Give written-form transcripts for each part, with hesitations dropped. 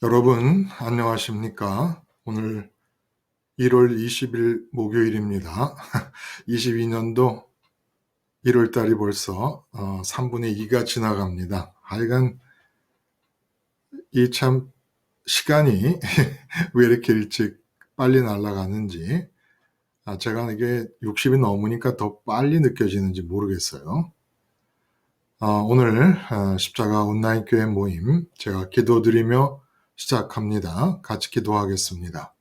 여러분, 안녕하십니까? 오늘 1월 20일 목요일입니다. 22년도 1월 달이 벌써 3분의 2가 지나갑니다. 하여간 이 참 시간이 왜 이렇게 일찍 빨리 날아가는지, 제가 이게 60이 넘으니까 더 빨리 느껴지는지 모르겠어요. 오늘 십자가 온라인 교회 모임 제가 기도드리며 시작합니다. 같이 기도하겠습니다.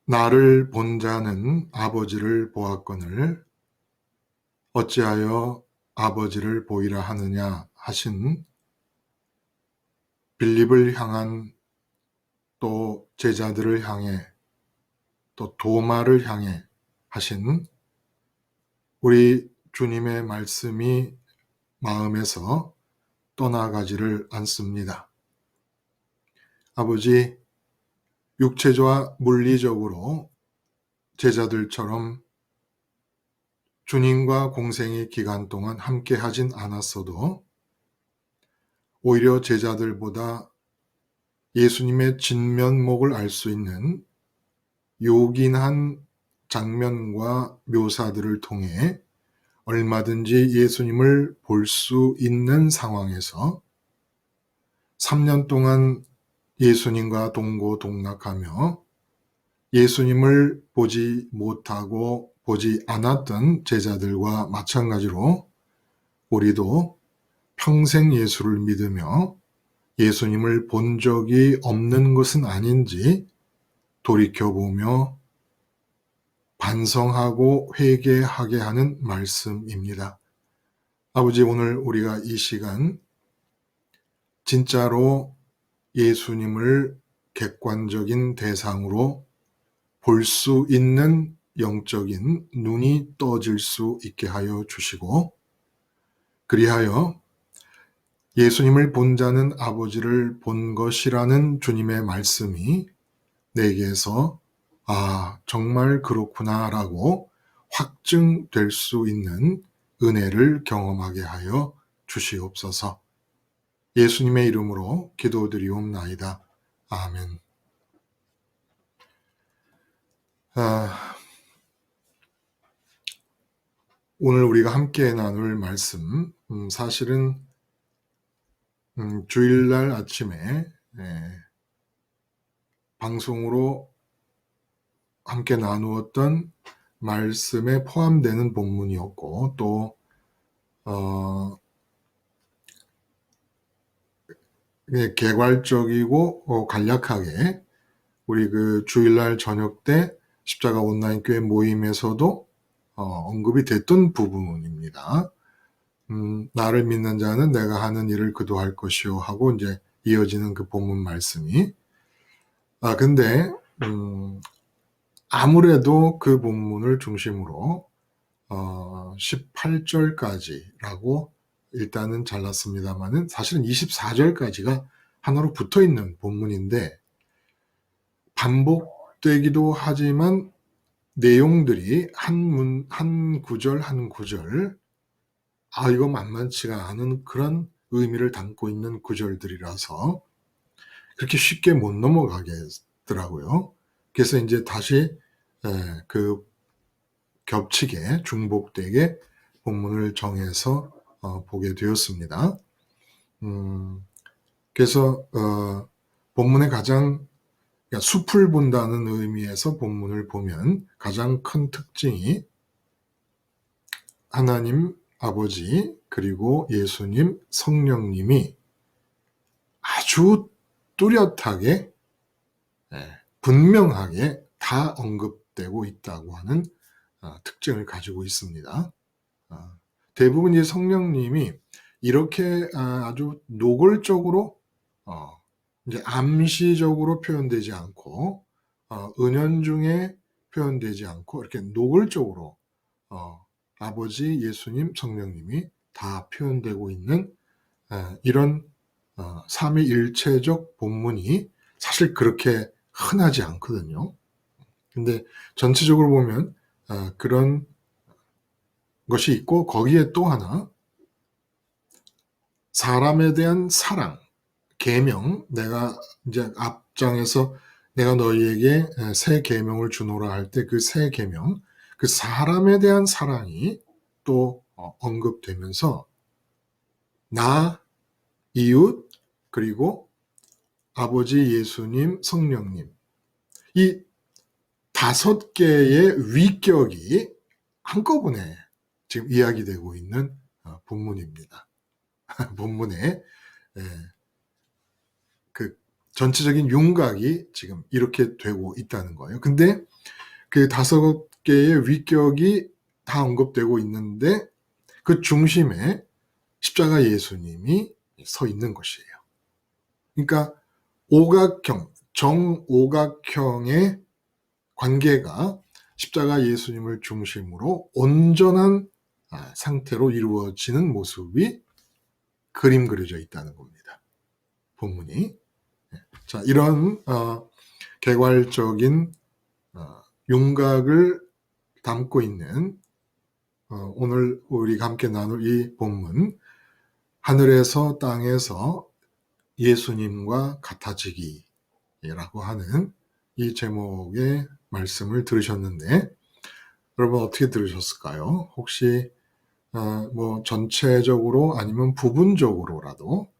나를 본 자는 아버지를 보았거늘 어찌하여 아버지를 보이라 하느냐 하신 빌립을 향한, 또 제자들을 향해, 또 도마를 향해 하신 우리 주님의 말씀이 마음에서 떠나가지를 않습니다. 아버지, 육체와 물리적으로 제자들처럼 주님과 공생의 기간 동안 함께 하진 않았어도 오히려 제자들보다 예수님의 진면목을 알 수 있는 요긴한 장면과 묘사들을 통해 얼마든지 예수님을 볼 수 있는 상황에서 3년 동안 예수님과 동고동락하며 예수님을 보지 못하고 보지 않았던 제자들과 마찬가지로 우리도 평생 예수를 믿으며 예수님을 본 적이 없는 것은 아닌지 돌이켜보며 반성하고 회개하게 하는 말씀입니다. 아버지, 오늘 우리가 이 시간 진짜로 예수님을 객관적인 대상으로 볼 수 있는 영적인 눈이 떠질 수 있게 하여 주시고, 그리하여 예수님을 본 자는 아버지를 본 것이라는 주님의 말씀이 내게서 정말 그렇구나 라고 확증될 수 있는 은혜를 경험하게 하여 주시옵소서. 예수님의 이름으로 기도드리옵나이다. 아멘. 오늘 우리가 함께 나눌 말씀, 사실은 주일날 아침에 방송으로 함께 나누었던 말씀에 포함되는 본문이었고, 또 개괄적이고 간략하게 우리 그 주일날 저녁 때 십자가 온라인 교회 모임에서도 언급이 됐던 부분입니다. 나를 믿는 자는 내가 하는 일을 그도 할 것이요 하고 이제 이어지는 그 본문 말씀이, 근데 아무래도 그 본문을 중심으로 18절까지라고 일단은 잘랐습니다만은 사실은 24절까지가 하나로 붙어 있는 본문인데, 반복되기도 하지만 내용들이 한 구절 한 구절 이거 만만치가 않은 그런 의미를 담고 있는 구절들이라서 그렇게 쉽게 못 넘어가겠더라고요. 그래서 이제 다시 그 겹치게 중복되게 본문을 정해서 보게 되었습니다. 그래서 본문의 가장, 숲을 본다는 의미에서 본문을 보면 가장 큰 특징이 하나님 아버지 그리고 예수님 성령님이 아주 뚜렷하게 분명하게 다 언급되고 있다고 하는 특징을 가지고 있습니다. 대부분 이 성령님이 이렇게 아주 노골적으로 이제 암시적으로 표현되지 않고 은연중에 표현되지 않고 이렇게 노골적으로 아버지, 예수님, 성령님이 다 표현되고 있는 이런 삼위일체적 본문이 사실 그렇게 흔하지 않거든요. 근데 전체적으로 보면 그런 것이 있고, 거기에 또 하나 사람에 대한 사랑, 계명, 내가 이제 앞장에서 내가 너희에게 새 계명을 주노라 할 때 그 새 계명, 그 사람에 대한 사랑이 또 언급되면서 나, 이웃, 그리고 아버지 예수님, 성령님, 이 5개의 위격이 한꺼번에 지금 이야기되고 있는 본문입니다. 본문에 그 전체적인 윤곽이 지금 이렇게 되고 있다는 거예요. 근데 그 5개의 위격이 다 언급되고 있는데 그 중심에 십자가 예수님이 서 있는 것이에요. 그러니까 오각형, 정오각형의 관계가 십자가 예수님을 중심으로 온전한 상태로 이루어지는 모습이 그림 그려져 있다는 겁니다. 본문이. 자, 이런 개괄적인 윤곽을 담고 있는 오늘 우리가 함께 나눌 이 본문, 하늘에서 땅에서 예수님과 같아지기라고 하는 이 제목의 말씀을 들으셨는데 여러분 어떻게 들으셨을까요? 혹시 뭐 전체적으로 아니면 부분적으로라도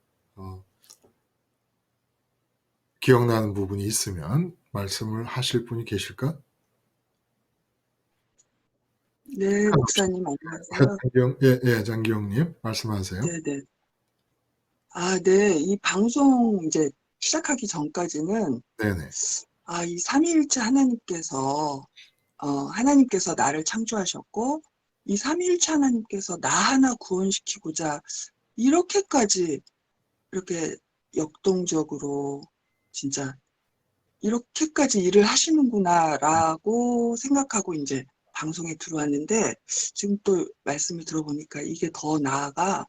기억나는 부분이 있으면 말씀을 하실 분이 계실까? 네, 목사님 안녕하세요. 장기영님 말씀하세요. 네네. 네. 이 방송 이제 시작하기 전까지는 네네. 이 삼위일체 하나님께서 나를 창조하셨고 이 삼위일체 하나님께서 나 하나 구원시키고자 이렇게까지 이렇게 역동적으로 진짜 이렇게까지 일을 하시는구나라고 생각하고 이제 방송에 들어왔는데 지금 또 말씀을 들어보니까 이게 더 나아가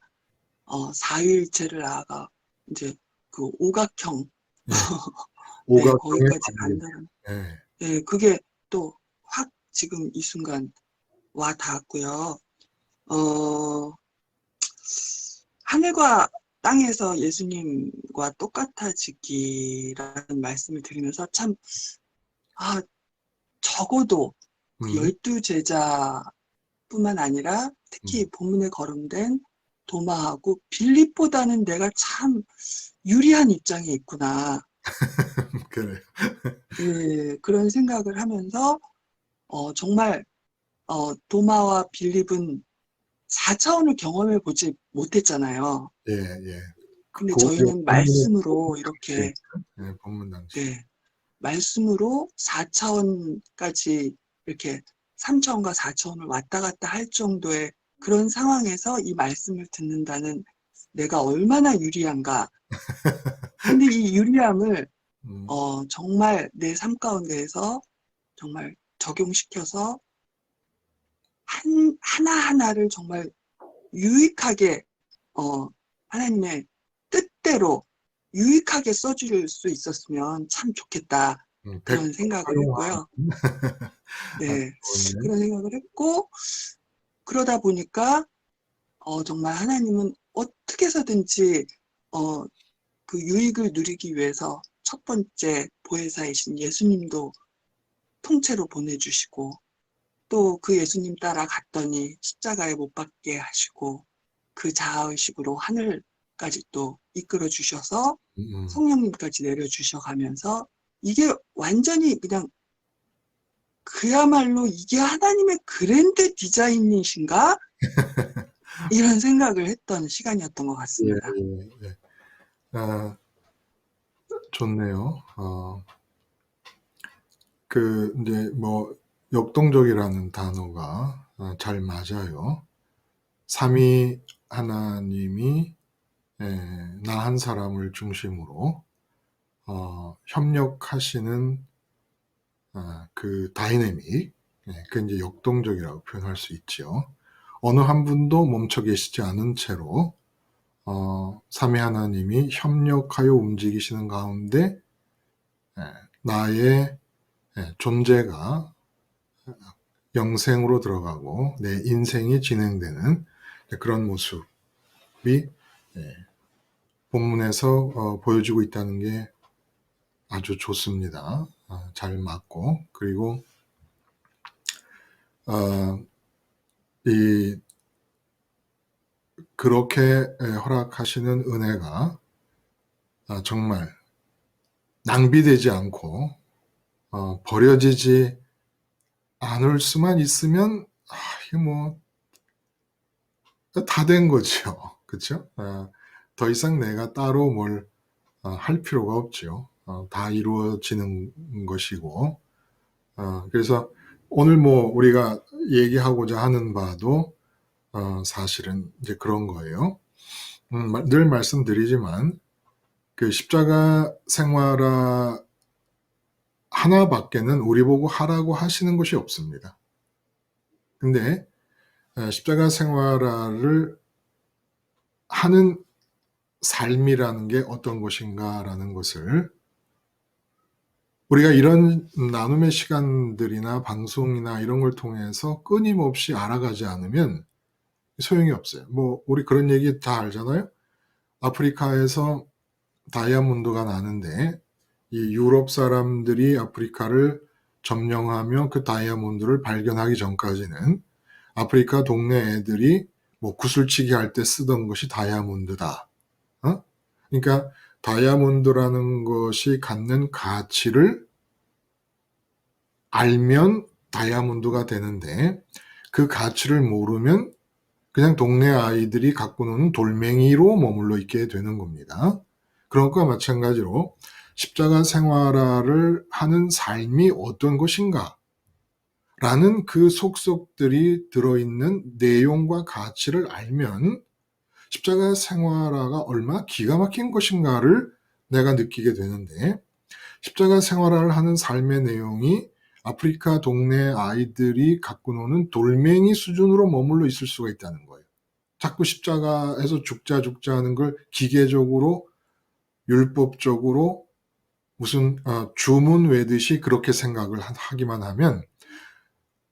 사위일체를 나아가 이제 그 오각형 네. 네, 오각형의 거기까지 관계. 간다는 네. 네, 그게 또 확 지금 이 순간 와 닿았고요. 어, 하늘과 땅에서 예수님과 똑같아지기라는 말씀을 드리면서 참 적어도 그 음, 12제자뿐만 아니라 특히 본문에 거론된 도마하고 빌립보다는 내가 참 유리한 입장에 있구나. 그래. 예, 그런 생각을 하면서 정말 도마와 빌립은 4차원을 경험해 보지 못했잖아요. 예, 예. 근데 본문에 저희는 본문 말씀으로 당시에, 이렇게 네, 본문 당시. 네, 말씀으로 4차원까지 이렇게 3차원과 4차원을 왔다 갔다 할 정도의 그런 상황에서 이 말씀을 듣는다는 내가 얼마나 유리한가. 근데 이 유리함을 음, 정말 내 삶 가운데에서 정말 적용시켜서 하나하나를 정말 유익하게 하나님의 뜻대로 유익하게 써줄 수 있었으면 참 좋겠다. 100% 그런 생각을 활용하는 했고요. 아주 네, 좋은 그런 생각을 했고 그러다 보니까 정말 하나님은 어떻게 해서든지 그 유익을 누리기 위해서 첫 번째 보혜사이신 예수님도 통째로 보내주시고 또 그 예수님 따라갔더니 십자가에 못 박게 하시고 그 자아의식으로 하늘까지 또 이끌어 주셔서 성령님까지 내려주셔가면서 이게 완전히 그냥 그야말로 이게 하나님의 그랜드 디자인이신가? 이런 생각을 했던 시간이었던 것 예, 같습니다. 예, 예. 좋네요. 이제 역동적이라는 단어가 잘 맞아요. 삼위 하나님이 나 한 사람을 중심으로 협력하시는 그 다이내믹, 그 이제 역동적이라고 표현할 수 있죠. 어느 한 분도 멈춰 계시지 않은 채로 삼위 하나님이 협력하여 움직이시는 가운데 나의 존재가 영생으로 들어가고 내 인생이 진행되는 그런 모습이 본문에서 보여주고 있다는 게 아주 좋습니다. 잘 맞고, 그리고 그렇게 허락하시는 은혜가 정말 낭비되지 않고 버려지지 않을 수만 있으면 이게 뭐 다 된 거죠. 그렇죠? 더 이상 내가 따로 뭘 할 필요가 없죠. 다 이루어지는 것이고, 그래서 오늘 뭐 우리가 얘기하고자 하는 바도 사실은 이제 그런 거예요. 늘 말씀드리지만 그 십자가 생활화 하나밖에는 우리 보고 하라고 하시는 것이 없습니다. 근데 십자가 생활화를 하는 삶이라는 게 어떤 것인가라는 것을 우리가 이런 나눔의 시간들이나 방송이나 이런 걸 통해서 끊임없이 알아가지 않으면 소용이 없어요. 뭐 우리 그런 얘기 다 알잖아요. 아프리카에서 다이아몬드가 나는데 이 유럽 사람들이 아프리카를 점령하며 그 다이아몬드를 발견하기 전까지는 아프리카 동네 애들이 뭐 구슬치기 할 때 쓰던 것이 다이아몬드다. 그러니까 다이아몬드라는 것이 갖는 가치를 알면 다이아몬드가 되는데 그 가치를 모르면 그냥 동네 아이들이 갖고 노는 돌멩이로 머물러 있게 되는 겁니다. 그런 것과 마찬가지로 십자가 생활화를 하는 삶이 어떤 것인가 라는 그 속속들이 들어있는 내용과 가치를 알면 십자가 생활화가 얼마나 기가 막힌 것인가를 내가 느끼게 되는데, 십자가 생활화를 하는 삶의 내용이 아프리카 동네 아이들이 갖고 노는 돌멩이 수준으로 머물러 있을 수가 있다는 거예요. 자꾸 십자가에서 죽자 하는 걸 기계적으로 율법적으로 무슨 주문 외듯이 그렇게 생각을 하기만 하면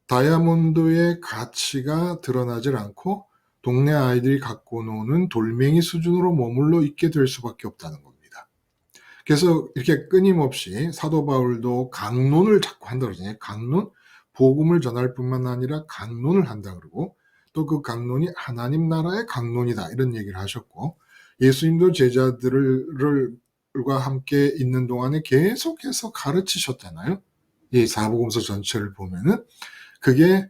다이아몬드의 가치가 드러나질 않고 동네 아이들이 갖고 노는 돌멩이 수준으로 머물러 있게 될 수밖에 없다는 겁니다. 그래서 이렇게 끊임없이 사도 바울도 강론을 자꾸 한다 그러잖아요. 강론, 복음을 전할 뿐만 아니라 강론을 한다 그러고, 또 그 강론이 하나님 나라의 강론이다 이런 얘기를 하셨고, 예수님도 제자들과 함께 있는 동안에 계속해서 가르치셨잖아요. 이 사복음서 전체를 보면은 그게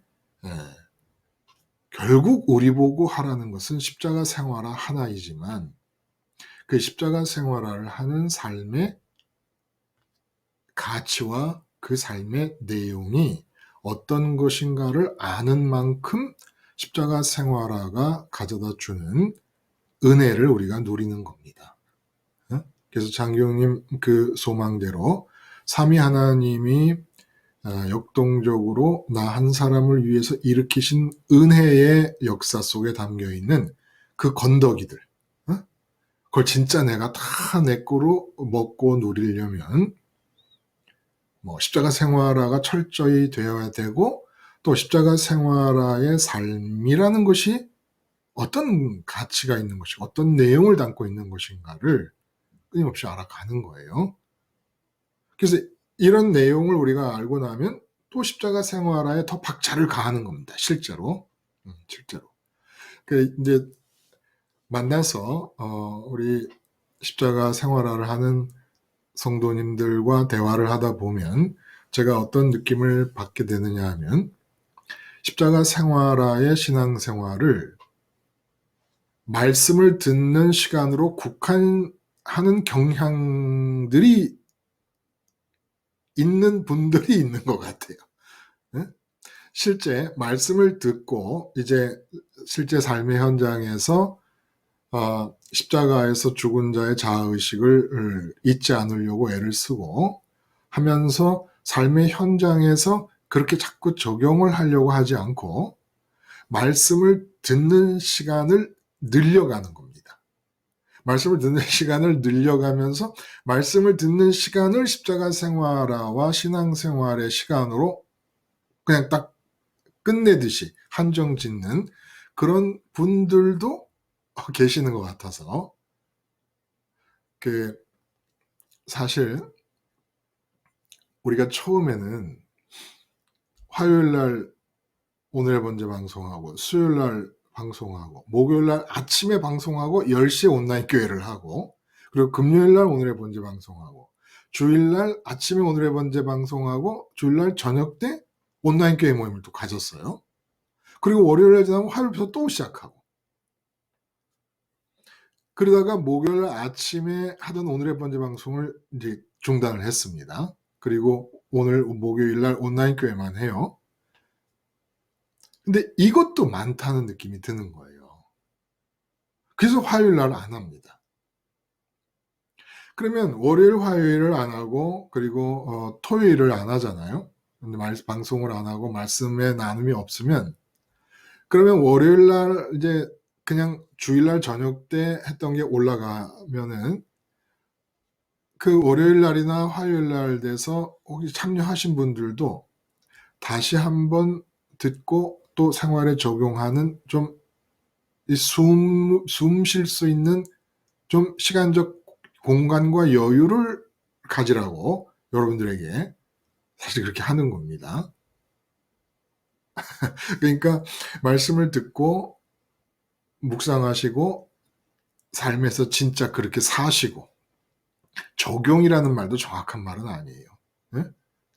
결국 우리 보고 하라는 것은 십자가 생활화 하나이지만 그 십자가 생활화를 하는 삶의 가치와 그 삶의 내용이 어떤 것인가를 아는 만큼 십자가 생활화가 가져다 주는 은혜를 우리가 누리는 겁니다. 그래서 장교님 그 소망대로 삼위 하나님이 역동적으로 나 한 사람을 위해서 일으키신 은혜의 역사 속에 담겨있는 그 건더기들, 그걸 진짜 내가 다 내 거로 먹고 누리려면 뭐 십자가 생활화가 철저히 되어야 되고, 또 십자가 생활화의 삶이라는 것이 어떤 가치가 있는 것이고 어떤 내용을 담고 있는 것인가를 끊임없이 알아가는 거예요. 그래서 이런 내용을 우리가 알고 나면 또 십자가 생활화에 더 박차를 가하는 겁니다. 실제로. 실제로. 이제 만나서 우리 십자가 생활화를 하는 성도님들과 대화를 하다 보면 제가 어떤 느낌을 받게 되느냐 하면, 십자가 생활화의 신앙생활을 말씀을 듣는 시간으로 국한하는 경향들이 있는 분들이 있는 것 같아요. 실제 말씀을 듣고 이제 실제 삶의 현장에서 십자가에서 죽은 자의 자아의식을 잊지 않으려고 애를 쓰고 하면서 삶의 현장에서 그렇게 자꾸 적용을 하려고 하지 않고 말씀을 듣는 시간을 늘려가는 겁니다. 말씀을 듣는 시간을 늘려가면서 말씀을 듣는 시간을 십자가 생활화와 신앙생활의 시간으로 그냥 딱 끝내듯이 한정 짓는 그런 분들도 계시는 것 같아서 그 사실 우리가 처음에는 화요일 날 오늘의 번째 방송하고 수요일 날 방송하고 목요일 날 아침에 방송하고 10시에 온라인 교회를 하고 그리고 금요일 날 오늘의 번째 방송하고 주일 날 아침에 오늘의 번째 방송하고 주일 날 저녁 때 온라인 교회 모임을 또 가졌어요. 그리고 월요일에 지나면 화요일부터 또 시작하고 그러다가 목요일 날 아침에 하던 오늘의 번째 방송을 이제 중단을 했습니다. 그리고 오늘 목요일 날 온라인 교회만 해요. 근데 이것도 많다는 느낌이 드는 거예요. 그래서 화요일 날 안 합니다. 그러면 월요일, 화요일을 안 하고 그리고 토요일을 안 하잖아요. 근데 방송을 안 하고 말씀의 나눔이 없으면 그러면 월요일 날 이제 그냥 주일 날 저녁 때 했던 게 올라가면은 그 월요일 날이나 화요일 날 돼서 혹시 참여하신 분들도 다시 한번 듣고 또 생활에 적용하는 좀 숨 쉴 수 있는 좀 시간적 공간과 여유를 가지라고 여러분들에게 사실 그렇게 하는 겁니다. 그러니까 말씀을 듣고 묵상하시고 삶에서 진짜 그렇게 사시고 적용이라는 말도 정확한 말은 아니에요. 네?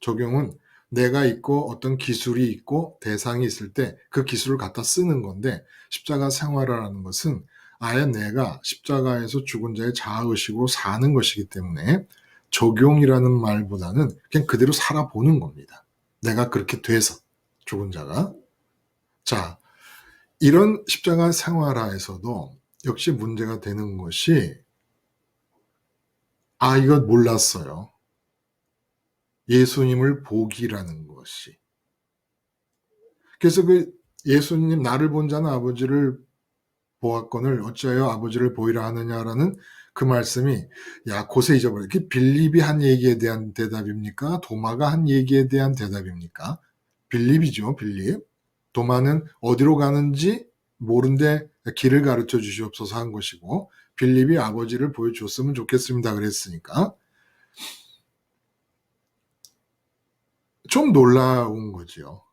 적용은 내가 있고 어떤 기술이 있고 대상이 있을 때 그 기술을 갖다 쓰는 건데 십자가 생활이라는 것은 아예 내가 십자가에서 죽은 자의 자아의식으로 사는 것이기 때문에 적용이라는 말보다는 그냥 그대로 살아보는 겁니다. 내가 그렇게 돼서 죽은 자가. 자, 이런 십자가 생활화에서도 역시 문제가 되는 것이 이거 몰랐어요. 예수님을 보기라는 것이. 그래서 그 예수님 나를 본 자는 아버지를 보았거늘 어찌하여 아버지를 보이라 하느냐라는 그 말씀이 곳에 잊어버려. 그 빌립이 한 얘기에 대한 대답입니까? 도마가 한 얘기에 대한 대답입니까? 빌립이죠, 빌립. 도마는 어디로 가는지 모른데 길을 가르쳐 주시옵소서 한 것이고 빌립이 아버지를 보여줬으면 좋겠습니다 그랬으니까 좀 놀라운 거죠.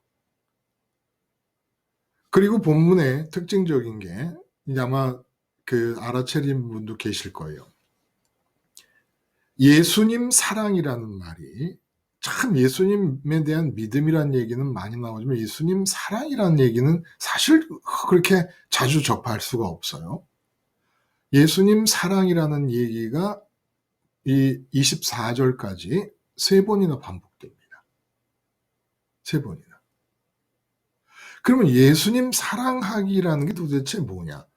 그리고 본문의 특징적인 게 아마 그 알아채린 분도 계실 거예요. 예수님 사랑이라는 말이 참 예수님에 대한 믿음이라는 얘기는 많이 나오지만 예수님 사랑이라는 얘기는 사실 그렇게 자주 접할 수가 없어요. 예수님 사랑이라는 얘기가 이 24절까지 3번이나 반복됩니다. 3번이나. 그러면 예수님 사랑하기라는 게 도대체 뭐냐?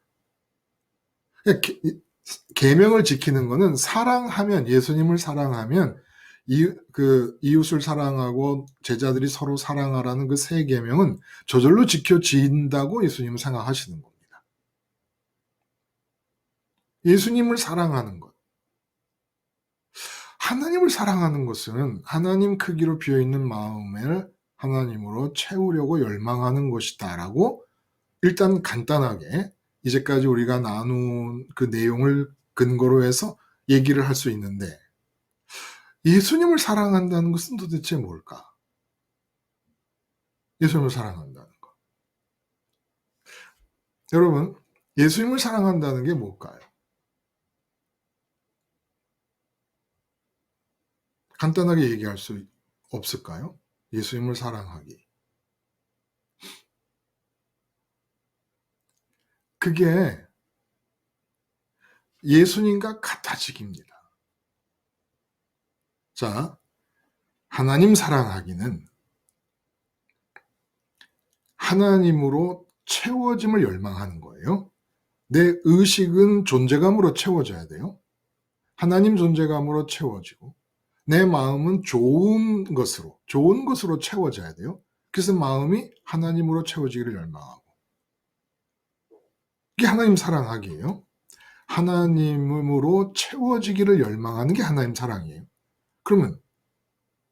계명을 지키는 거는 사랑하면 예수님을 사랑하면 이웃을 사랑하고 제자들이 서로 사랑하라는 그 세 계명은 저절로 지켜진다고 예수님은 생각하시는 겁니다. 예수님을 사랑하는 것. 하나님을 사랑하는 것은 하나님 크기로 비어있는 마음을 하나님으로 채우려고 열망하는 것이다라고 일단 간단하게 이제까지 우리가 나눈 그 내용을 근거로 해서 얘기를 할 수 있는데 예수님을 사랑한다는 것은 도대체 뭘까? 예수님을 사랑한다는 것. 여러분, 예수님을 사랑한다는 게 뭘까요? 간단하게 얘기할 수 없을까요? 예수님을 사랑하기. 그게 예수님과 같아지기입니다. 자, 하나님 사랑하기는 하나님으로 채워짐을 열망하는 거예요. 내 의식은 존재감으로 채워져야 돼요. 하나님 존재감으로 채워지고 내 마음은 좋은 것으로 채워져야 돼요. 그래서 마음이 하나님으로 채워지기를 열망하고 이게 하나님 사랑하기예요. 하나님으로 채워지기를 열망하는 게 하나님 사랑이에요. 그러면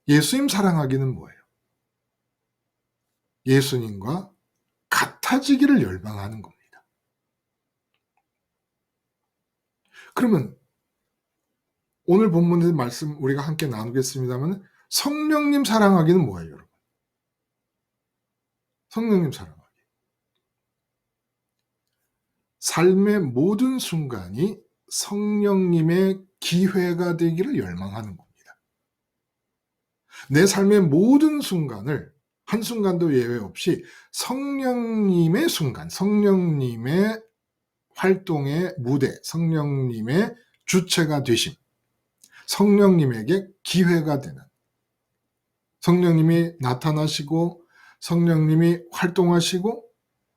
예수님 사랑하기는 뭐예요? 예수님과 같아지기를 열망하는 겁니다. 그러면 오늘 본문의 말씀 우리가 함께 나누겠습니다만 성령님 사랑하기는 뭐예요, 여러분? 성령님 사랑하기. 삶의 모든 순간이 성령님의 기회가 되기를 열망하는 겁니다. 내 삶의 모든 순간을 한순간도 예외 없이 성령님의 순간, 성령님의 활동의 무대, 성령님의 주체가 되심, 성령님에게 기회가 되는, 성령님이 나타나시고 성령님이 활동하시고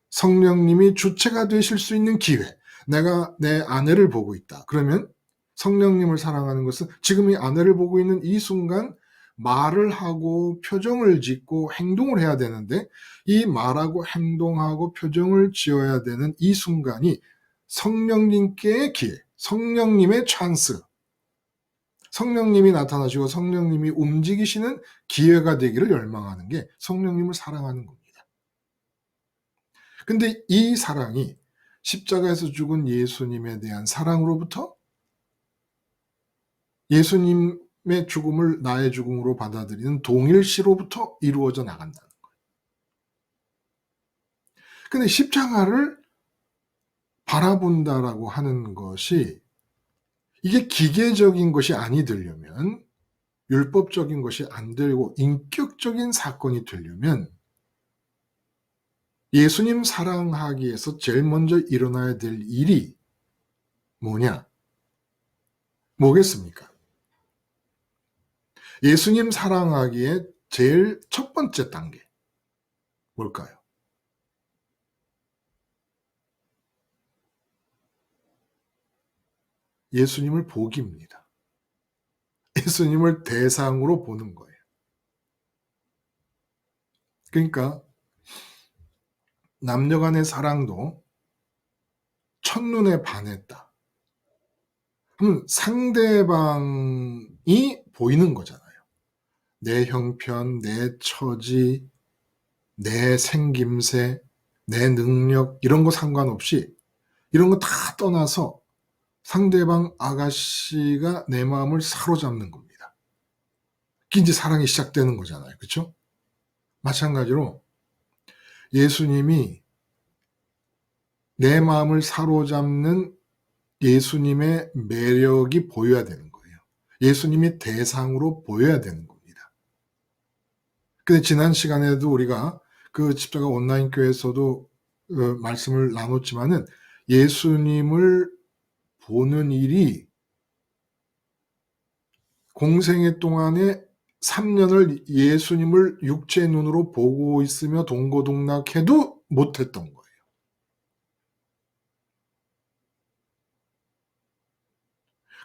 성령님이 주체가 되실 수 있는 기회. 내가 내 아내를 보고 있다. 그러면 성령님을 사랑하는 것은 지금 이 아내를 보고 있는 이 순간 말을 하고 표정을 짓고 행동을 해야 되는데 이 말하고 행동하고 표정을 지어야 되는 이 순간이 성령님께의 기회, 성령님의 찬스, 성령님이 나타나시고 성령님이 움직이시는 기회가 되기를 열망하는 게 성령님을 사랑하는 겁니다. 근데 이 사랑이 십자가에서 죽은 예수님에 대한 사랑으로부터 예수님의 죽음을 나의 죽음으로 받아들이는 동일시로부터 이루어져 나간다는 거예요. 근데 십자가를 바라본다라고 하는 것이 이게 기계적인 것이 아니 되려면, 율법적인 것이 안 되고 인격적인 사건이 되려면 예수님 사랑하기 위해서 제일 먼저 일어나야 될 일이 뭐냐? 뭐겠습니까? 예수님 사랑하기에 제일 첫 번째 단계 뭘까요? 예수님을 보기입니다. 예수님을 대상으로 보는 거예요. 그러니까 남녀 간의 사랑도 첫눈에 반했다. 그럼 상대방이 보이는 거잖아요. 내 형편, 내 처지, 내 생김새, 내 능력 이런 거 상관없이 이런 거 다 떠나서 상대방 아가씨가 내 마음을 사로잡는 겁니다. 그게 이제 사랑이 시작되는 거잖아요. 그렇죠? 마찬가지로 예수님이 내 마음을 사로잡는 예수님의 매력이 보여야 되는 거예요. 예수님이 대상으로 보여야 되는 겁니다. 근데 지난 시간에도 우리가 그 십자가 온라인 교회에서도 말씀을 나눴지만은 예수님을 보는 일이 공생애 동안에 3년을 예수님을 육체의 눈으로 보고 있으며 동고동락해도 못했던 거예요.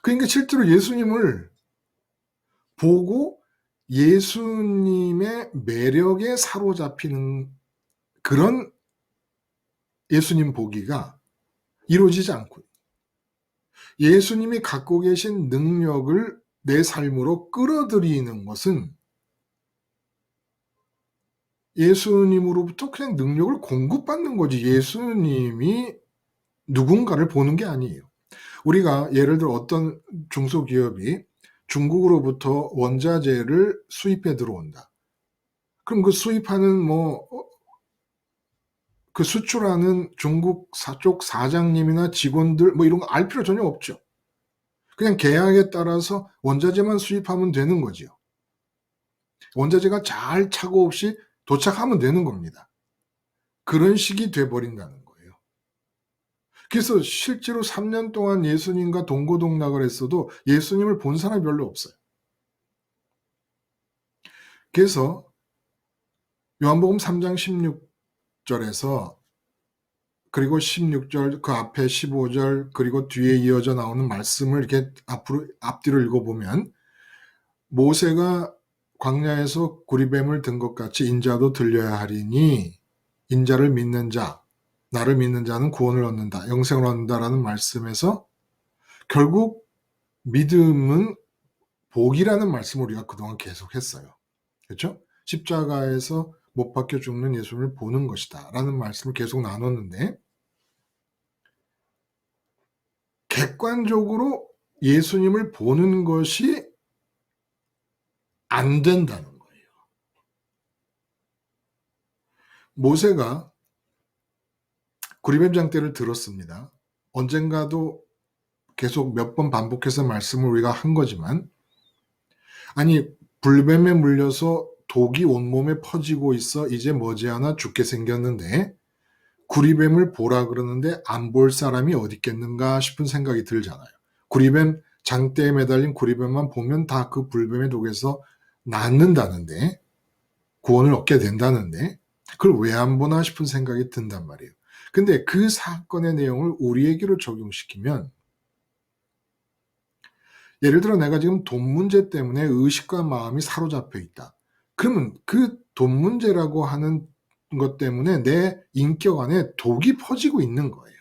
그러니까 실제로 예수님을 보고 예수님의 매력에 사로잡히는 그런 예수님 보기가 이루어지지 않고 예수님이 갖고 계신 능력을 내 삶으로 끌어들이는 것은 예수님으로부터 그냥 능력을 공급받는 거지 예수님이 누군가를 보는 게 아니에요. 우리가 예를 들어 어떤 중소기업이 중국으로부터 원자재를 수입해 들어온다. 그럼 그 수입하는 그 수출하는 중국 쪽 사장님이나 직원들 이런 거 알 필요 전혀 없죠. 그냥 계약에 따라서 원자재만 수입하면 되는 거지요. 원자재가 잘 착오 없이 도착하면 되는 겁니다. 그런 식이 돼버린다는 거예요. 그래서 실제로 3년 동안 예수님과 동고동락을 했어도 예수님을 본 사람이 별로 없어요. 그래서 요한복음 3장 16절에서 그리고 16절 그 앞에 15절 그리고 뒤에 이어져 나오는 말씀을 이렇게 앞뒤로 읽어보면 모세가 광야에서 구리뱀을 든 것 같이 인자도 들려야 하리니 인자를 믿는 자 나를 믿는 자는 구원을 얻는다 영생을 얻는다라는 말씀에서 결국 믿음은 복이라는 말씀을 우리가 그동안 계속했어요. 그렇죠? 십자가에서 못 박혀 죽는 예수님을 보는 것이다 라는 말씀을 계속 나눴는데 객관적으로 예수님을 보는 것이 안 된다는 거예요. 모세가 구리뱀장 떼를 들었습니다. 언젠가도 계속 몇 번 반복해서 말씀을 우리가 한 거지만, 아니 불뱀에 물려서 독이 온몸에 퍼지고 있어 이제 머지않아 죽게 생겼는데 구리뱀을 보라 그러는데 안 볼 사람이 어디 있겠는가 싶은 생각이 들잖아요. 구리뱀, 장대에 매달린 구리뱀만 보면 다 그 불뱀의 독에서 낫는다는데, 구원을 얻게 된다는데 그걸 왜 안 보나 싶은 생각이 든단 말이에요. 근데 그 사건의 내용을 우리에게로 적용시키면, 예를 들어 내가 지금 돈 문제 때문에 의식과 마음이 사로잡혀 있다. 그러면 그 돈 문제라고 하는 것 때문에 내 인격 안에 독이 퍼지고 있는 거예요.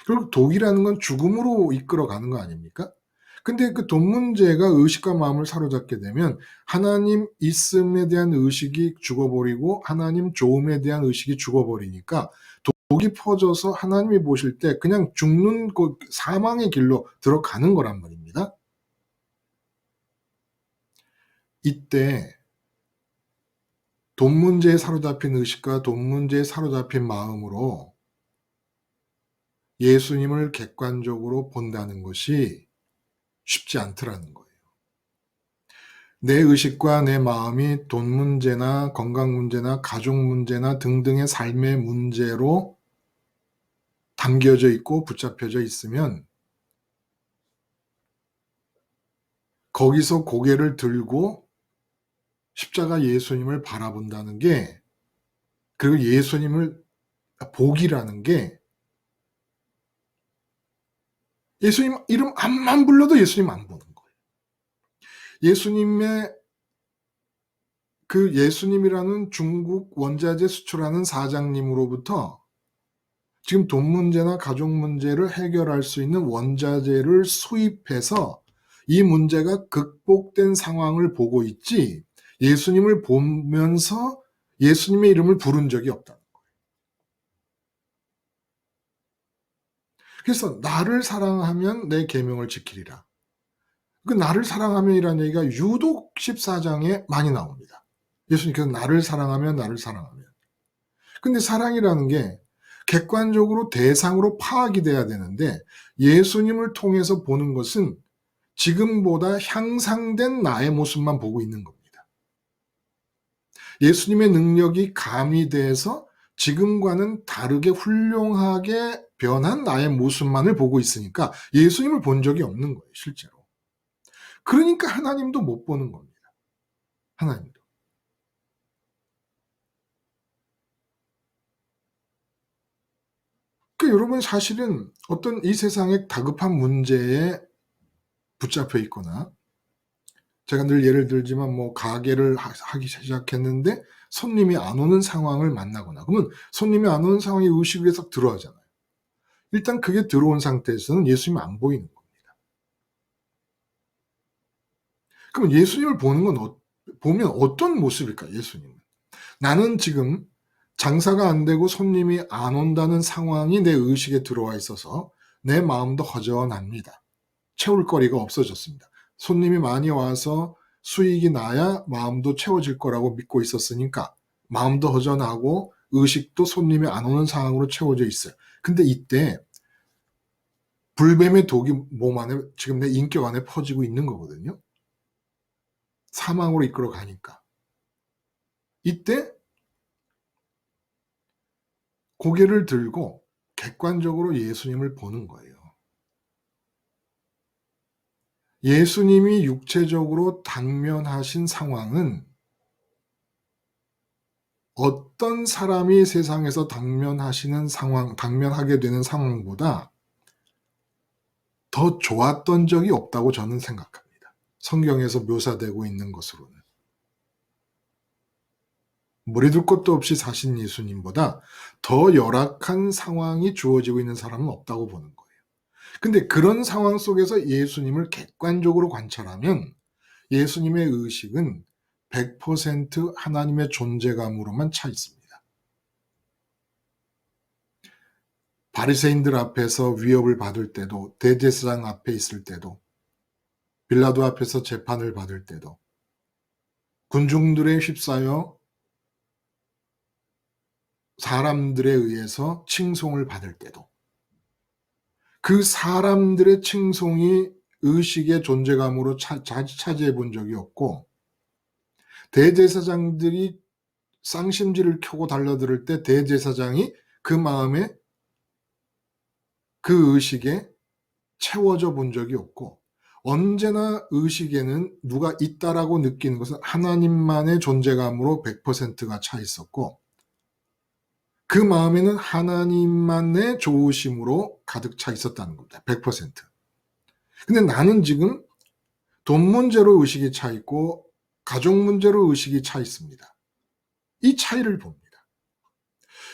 그리고 독이라는 건 죽음으로 이끌어가는 거 아닙니까? 근데 그 돈 문제가 의식과 마음을 사로잡게 되면 하나님 있음에 대한 의식이 죽어버리고 하나님 좋음에 대한 의식이 죽어버리니까 독이 퍼져서 하나님이 보실 때 그냥 죽는 그 사망의 길로 들어가는 거란 말입니다. 이때 돈 문제에 사로잡힌 의식과 돈 문제에 사로잡힌 마음으로 예수님을 객관적으로 본다는 것이 쉽지 않더라는 거예요. 내 의식과 내 마음이 돈 문제나 건강 문제나 가족 문제나 등등의 삶의 문제로 담겨져 있고 붙잡혀져 있으면 거기서 고개를 들고 십자가 예수님을 바라본다는 게, 그리고 예수님을 복이라는 게, 예수님 이름 암만 불러도 예수님 안 보는 거예요. 예수님의 그 예수님이라는 중국 원자재 수출하는 사장님으로부터 지금 돈 문제나 가족 문제를 해결할 수 있는 원자재를 수입해서 이 문제가 극복된 상황을 보고 있지, 예수님을 보면서 예수님의 이름을 부른 적이 없다. 그래서 나를 사랑하면 내 계명을 지키리라. 그 나를 사랑하면이라는 얘기가 유독 14장에 많이 나옵니다. 예수님께서 나를 사랑하면 나를 사랑하면. 근데 사랑이라는 게 객관적으로 대상으로 파악이 돼야 되는데, 예수님을 통해서 보는 것은 지금보다 향상된 나의 모습만 보고 있는 겁니다. 예수님의 능력이 가미돼서 지금과는 다르게 훌륭하게 변한 나의 모습만을 보고 있으니까 예수님을 본 적이 없는 거예요, 실제로. 그러니까 하나님도 못 보는 겁니다. 하나님도. 그러니까 여러분, 사실은 어떤 이 세상의 다급한 문제에 붙잡혀 있거나, 제가 늘 예를 들지만 뭐 가게를 하기 시작했는데 손님이 안 오는 상황을 만나거나, 그러면 손님이 안 오는 상황에 의식이 계속 들어가잖아요. 일단 그게 들어온 상태에서는 예수님이 안 보이는 겁니다. 그러면 예수님을 보는 건 보면 어떤 모습일까, 예수님은? 나는 지금 장사가 안 되고 손님이 안 온다는 상황이 내 의식에 들어와 있어서 내 마음도 허전합니다. 채울 거리가 없어졌습니다. 손님이 많이 와서 수익이 나야 마음도 채워질 거라고 믿고 있었으니까 마음도 허전하고 의식도 손님이 안 오는 상황으로 채워져 있어요. 근데 이때 불뱀의 독이 몸 안에, 지금 내 인격 안에 퍼지고 있는 거거든요. 사망으로 이끌어 가니까. 이때 고개를 들고 객관적으로 예수님을 보는 거예요. 예수님이 육체적으로 당면하신 상황은 어떤 사람이 세상에서 당면하시는 상황, 당면하게 되는 상황보다 더 좋았던 적이 없다고 저는 생각합니다. 성경에서 묘사되고 있는 것으로는. 무리둘 것도 없이 사신 예수님보다 더 열악한 상황이 주어지고 있는 사람은 없다고 보는 거예요. 근데 그런 상황 속에서 예수님을 객관적으로 관찰하면 예수님의 의식은 100% 하나님의 존재감으로만 차 있습니다. 바리새인들 앞에서 위협을 받을 때도, 대제사장 앞에 있을 때도, 빌라도 앞에서 재판을 받을 때도, 군중들에 휩싸여 사람들에 의해서 칭송을 받을 때도 그 사람들의 칭송이 의식의 존재감으로 차지해 본 적이 없고, 대제사장들이 쌍심지를 켜고 달려들 때 대제사장이 그 마음에 그 의식에 채워져 본 적이 없고, 언제나 의식에는 누가 있다라고 느끼는 것은 하나님만의 존재감으로 100%가 차 있었고, 그 마음에는 하나님만의 좋으심으로 가득 차 있었다는 겁니다. 100%. 근데 나는 지금 돈 문제로 의식이 차 있고 가족 문제로 의식이 차 있습니다. 이 차이를 봅니다.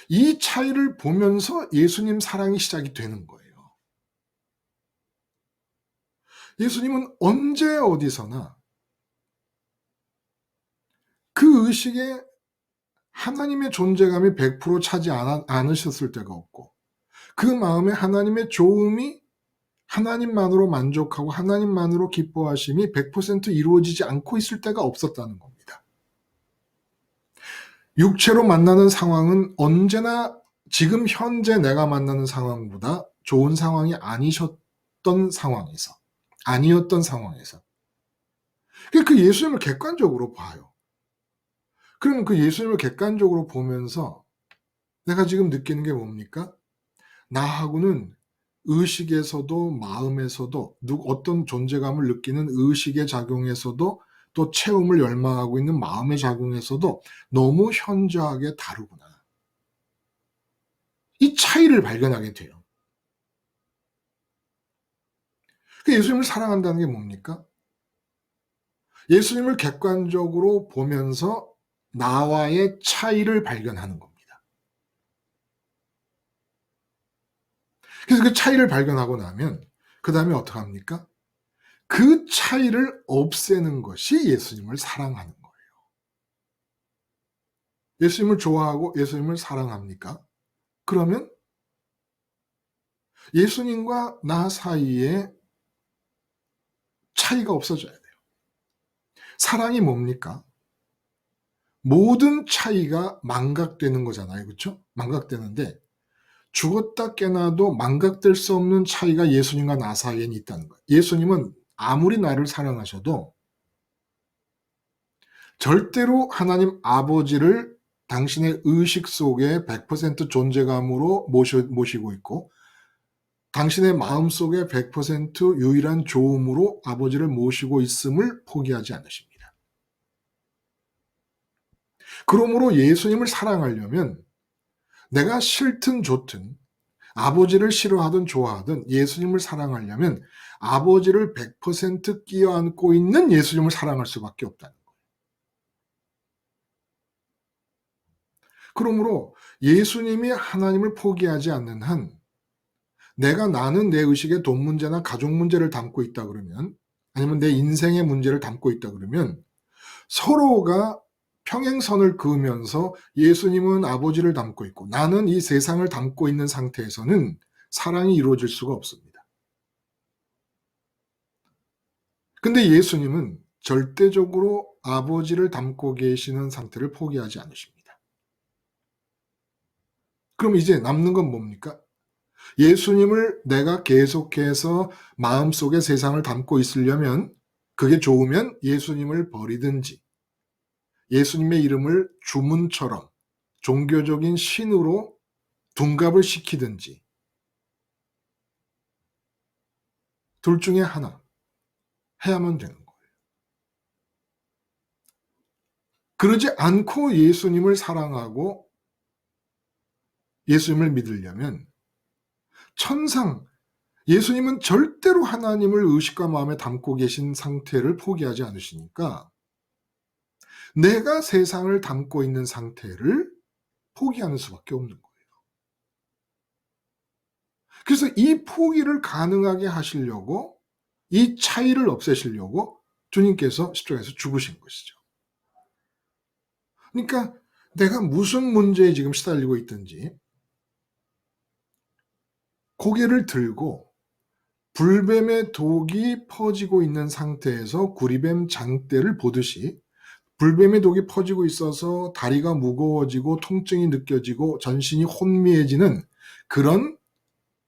이 차이를 보면서 예수님 사랑이 시작이 되는 거예요. 예수님은 언제 어디서나 그 의식에 하나님의 존재감이 100% 차지 않으셨을 때가 없고, 그 마음에 하나님의 좋음이 하나님만으로 만족하고 하나님만으로 기뻐하심이 100% 이루어지지 않고 있을 때가 없었다는 겁니다. 육체로 만나는 상황은 언제나 지금 현재 내가 만나는 상황보다 좋은 상황이 아니었던 상황에서 그 예수님을 객관적으로 봐요. 그러면 그 예수님을 객관적으로 보면서 내가 지금 느끼는 게 뭡니까? 나하고는 의식에서도 마음에서도 어떤 존재감을 느끼는 의식의 작용에서도 또 체험을 열망하고 있는 마음의 작용에서도 너무 현저하게 다르구나. 이 차이를 발견하게 돼요. 예수님을 사랑한다는 게 뭡니까? 예수님을 객관적으로 보면서 나와의 차이를 발견하는 겁니다. 그래서 그 차이를 발견하고 나면 그 다음에 어떻게 합니까? 그 차이를 없애는 것이 예수님을 사랑하는 거예요. 예수님을 좋아하고 예수님을 사랑합니까? 그러면 예수님과 나 사이에 차이가 없어져야 돼요. 사랑이 뭡니까? 모든 차이가 망각되는 거잖아요. 그렇죠? 망각되는데 죽었다 깨나도 망각될 수 없는 차이가 예수님과 나 사이에는 있다는 거예요. 예수님은 아무리 나를 사랑하셔도 절대로 하나님 아버지를 당신의 의식 속에 100% 존재감으로 모시고 있고, 당신의 마음속에 100% 유일한 좋음으로 아버지를 모시고 있음을 포기하지 않으십니다. 그러므로 예수님을 사랑하려면 내가 싫든 좋든 아버지를 싫어하든 좋아하든 예수님을 사랑하려면 아버지를 100% 끼어안고 있는 예수님을 사랑할 수밖에 없다는 거예요. 그러므로 예수님이 하나님을 포기하지 않는 한, 나는 내 의식에 돈 문제나 가족 문제를 담고 있다 그러면, 아니면 내 인생의 문제를 담고 있다 그러면 서로가 평행선을 그으면서 예수님은 아버지를 담고 있고 나는 이 세상을 담고 있는 상태에서는 사랑이 이루어질 수가 없습니다. 근데 예수님은 절대적으로 아버지를 담고 계시는 상태를 포기하지 않으십니다. 그럼 이제 남는 건 뭡니까? 예수님을 내가 계속해서 마음속에 세상을 담고 있으려면, 그게 좋으면 예수님을 버리든지 예수님의 이름을 주문처럼 종교적인 신으로 둔갑을 시키든지, 둘 중에 하나 해야만 되는 거예요. 그러지 않고 예수님을 사랑하고 예수님을 믿으려면 예수님은 절대로 하나님을 의식과 마음에 담고 계신 상태를 포기하지 않으시니까 내가 세상을 담고 있는 상태를 포기하는 수밖에 없는 거예요. 그래서 이 포기를 가능하게 하시려고, 이 차이를 없애시려고 주님께서 십자가에서 죽으신 것이죠. 그러니까 내가 무슨 문제에 지금 시달리고 있든지 고개를 들고 불뱀의 독이 퍼지고 있는 상태에서 구리뱀 장대를 보듯이 불뱀의 독이 퍼지고 있어서 다리가 무거워지고 통증이 느껴지고 전신이 혼미해지는 그런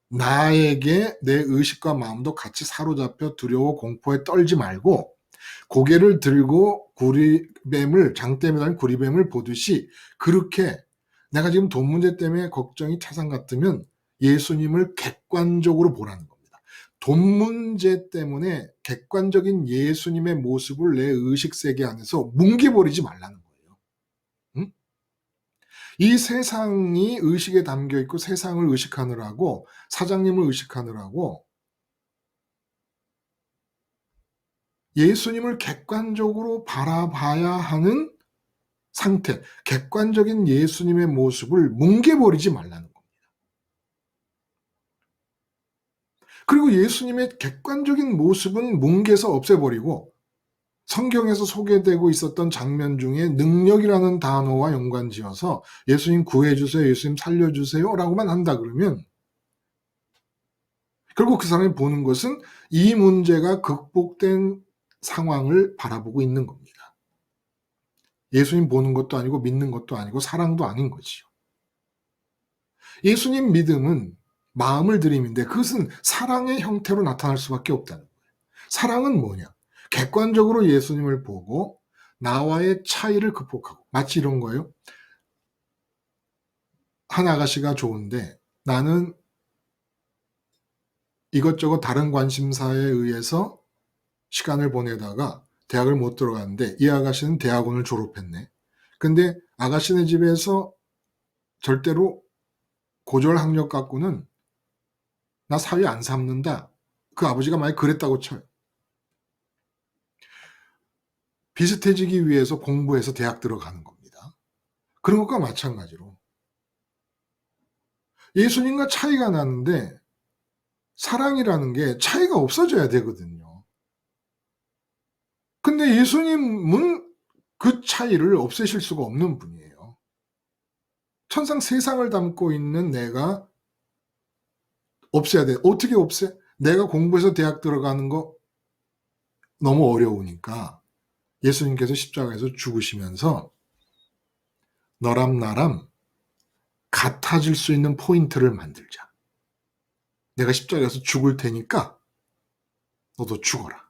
나에게 내 의식과 마음도 같이 사로잡혀 두려워 공포에 떨지 말고 고개를 들고 구리뱀을 장대에 달린 구리뱀을 보듯이 그렇게 내가 지금 돈 문제 때문에 걱정이 태산 같으면 예수님을 객관적으로 보라는 겁니다. 돈 문제 때문에 객관적인 예수님의 모습을 내 의식 세계 안에서 뭉개버리지 말라는 거예요. 응? 이 세상이 의식에 담겨 있고 세상을 의식하느라고 사장님을 의식하느라고 예수님을 객관적으로 바라봐야 하는 상태, 객관적인 예수님의 모습을 뭉개버리지 말라는 겁니다. 그리고 예수님의 객관적인 모습은 뭉개서 없애버리고 성경에서 소개되고 있었던 장면 중에 능력이라는 단어와 연관지어서 예수님 구해주세요, 예수님 살려주세요 라고만 한다 그러면 결국 그 사람이 보는 것은 이 문제가 극복된 상황을 바라보고 있는 겁니다. 예수님 보는 것도 아니고 믿는 것도 아니고 사랑도 아닌 거지요. 예수님 믿음은 마음을 들임인데 그것은 사랑의 형태로 나타날 수밖에 없다는 거예요. 사랑은 뭐냐? 객관적으로 예수님을 보고 나와의 차이를 극복하고 마치 이런 거예요. 한 아가씨가 좋은데 나는 이것저것 다른 관심사에 의해서 시간을 보내다가 대학을 못 들어갔는데 이 아가씨는 대학원을 졸업했네. 근데 아가씨네 집에서 절대로 고졸 학력 갖고는 나 사위 안 삼는다. 그 아버지가 만약 그랬다고 쳐요. 비슷해지기 위해서 공부해서 대학 들어가는 겁니다. 그런 것과 마찬가지로 예수님과 차이가 나는데 사랑이라는 게 차이가 없어져야 되거든요. 근데 예수님은 그 차이를 없애실 수가 없는 분이에요. 천상 세상을 담고 있는 내가 없애야 돼. 어떻게 없애? 내가 공부해서 대학 들어가는 거 너무 어려우니까 예수님께서 십자가에서 죽으시면서 너람 나람 같아질 수 있는 포인트를 만들자. 내가 십자가에서 죽을 테니까 너도 죽어라.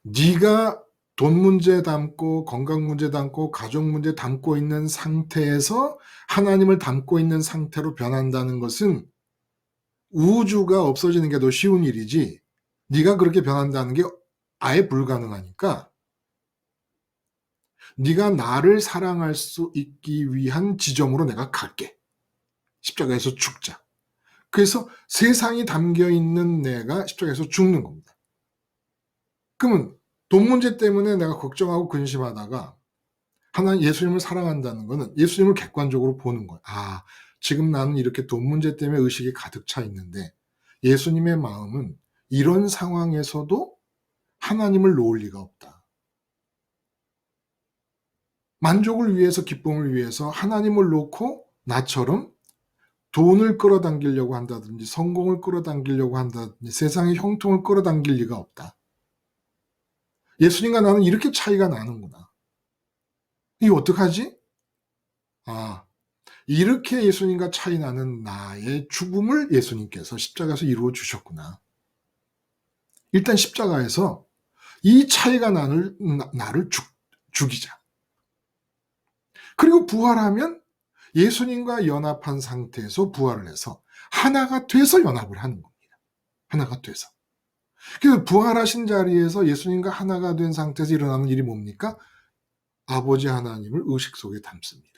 네가 돈 문제 담고 건강 문제 담고 가족 문제 담고 있는 상태에서 하나님을 담고 있는 상태로 변한다는 것은 우주가 없어지는 게 더 쉬운 일이지 네가 그렇게 변한다는 게 아예 불가능하니까 네가 나를 사랑할 수 있기 위한 지점으로 내가 갈게. 십자가에서 죽자. 그래서 세상이 담겨있는 내가 십자가에서 죽는 겁니다. 그러면 돈 문제 때문에 내가 걱정하고 근심하다가 하나님 예수님을 사랑한다는 것은 예수님을 객관적으로 보는 거예요. 아, 지금 나는 이렇게 돈 문제 때문에 의식이 가득 차 있는데 예수님의 마음은 이런 상황에서도 하나님을 놓을 리가 없다. 만족을 위해서 기쁨을 위해서 하나님을 놓고 나처럼 돈을 끌어당기려고 한다든지 성공을 끌어당기려고 한다든지 세상의 형통을 끌어당길 리가 없다. 예수님과 나는 이렇게 차이가 나는구나. 이게 어떡하지? 아, 이렇게 예수님과 차이 나는 나의 죽음을 예수님께서 십자가에서 이루어 주셨구나. 일단 십자가에서 이 차이가 나를 죽이자. 그리고 부활하면 예수님과 연합한 상태에서 부활을 해서 하나가 돼서 연합을 하는 겁니다. 하나가 돼서. 그래서 부활하신 자리에서 예수님과 하나가 된 상태에서 일어나는 일이 뭡니까? 아버지 하나님을 의식 속에 담습니다.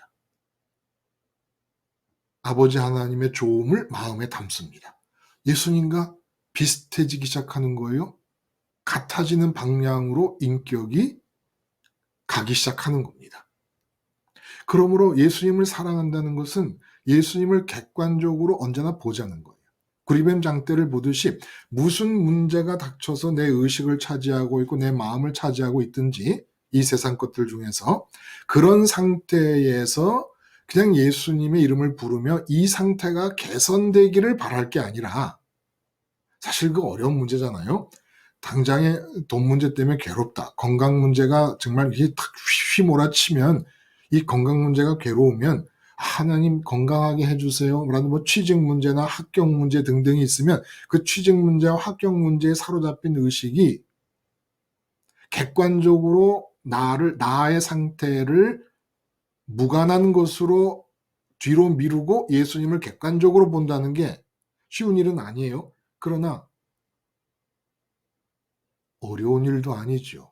아버지 하나님의 좋음을 마음에 담습니다. 예수님과 비슷해지기 시작하는 거예요. 같아지는 방향으로 인격이 가기 시작하는 겁니다. 그러므로 예수님을 사랑한다는 것은 예수님을 객관적으로 언제나 보자는 거예요. 구리뱀 장대를 보듯이 무슨 문제가 닥쳐서 내 의식을 차지하고 있고 내 마음을 차지하고 있든지 이 세상 것들 중에서 그런 상태에서 그냥 예수님의 이름을 부르며 이 상태가 개선되기를 바랄 게 아니라 사실 그 어려운 문제잖아요. 당장에 돈 문제 때문에 괴롭다. 건강 문제가 정말 이게 탁 휘몰아치면 이 건강 문제가 괴로우면 하나님 건강하게 해주세요. 라는 뭐 취직 문제나 합격 문제 등등이 있으면 그 취직 문제와 합격 문제에 사로잡힌 의식이 객관적으로 나의 상태를 무관한 것으로 뒤로 미루고 예수님을 객관적으로 본다는 게 쉬운 일은 아니에요. 그러나 어려운 일도 아니죠.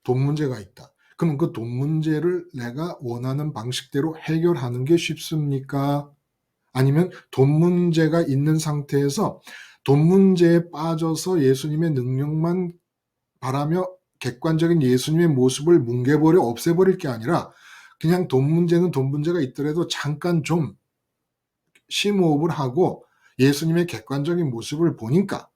돈 문제가 있다. 그럼 그 돈 문제를 내가 원하는 방식대로 해결하는 게 쉽습니까? 아니면 돈 문제가 있는 상태에서 돈 문제에 빠져서 예수님의 능력만 바라며 객관적인 예수님의 모습을 뭉개버려 없애버릴 게 아니라 그냥 돈 문제는 돈 문제가 있더라도 잠깐 좀 심호흡을 하고 예수님의 객관적인 모습을 보니까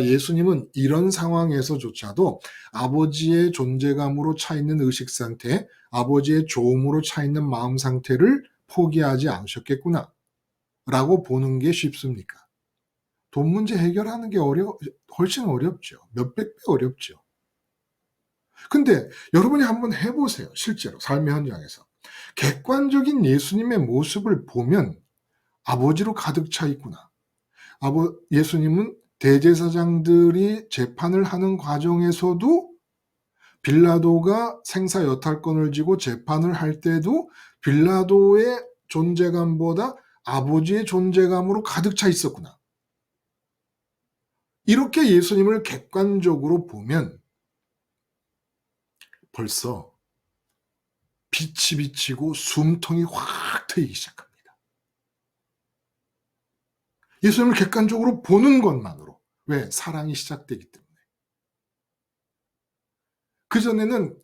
예수님은 이런 상황에서조차도 아버지의 존재감으로 차 있는 의식 상태, 아버지의 조음으로 차 있는 마음 상태를 포기하지 않으셨겠구나 라고 보는 게 쉽습니까? 돈 문제 해결하는 게 훨씬 어렵죠. 몇백 배 어렵죠. 근데 여러분이 한번 해보세요. 실제로 삶의 현장에서. 객관적인 예수님의 모습을 보면 아버지로 가득 차 있구나. 예수님은 대제사장들이 재판을 하는 과정에서도 빌라도가 생사 여탈권을 쥐고 재판을 할 때도 빌라도의 존재감보다 아버지의 존재감으로 가득 차 있었구나. 이렇게 예수님을 객관적으로 보면 벌써 빛이 비치고 숨통이 확 트이기 시작합니다. 예수님을 객관적으로 보는 것만으로. 왜? 사랑이 시작되기 때문에. 그전에는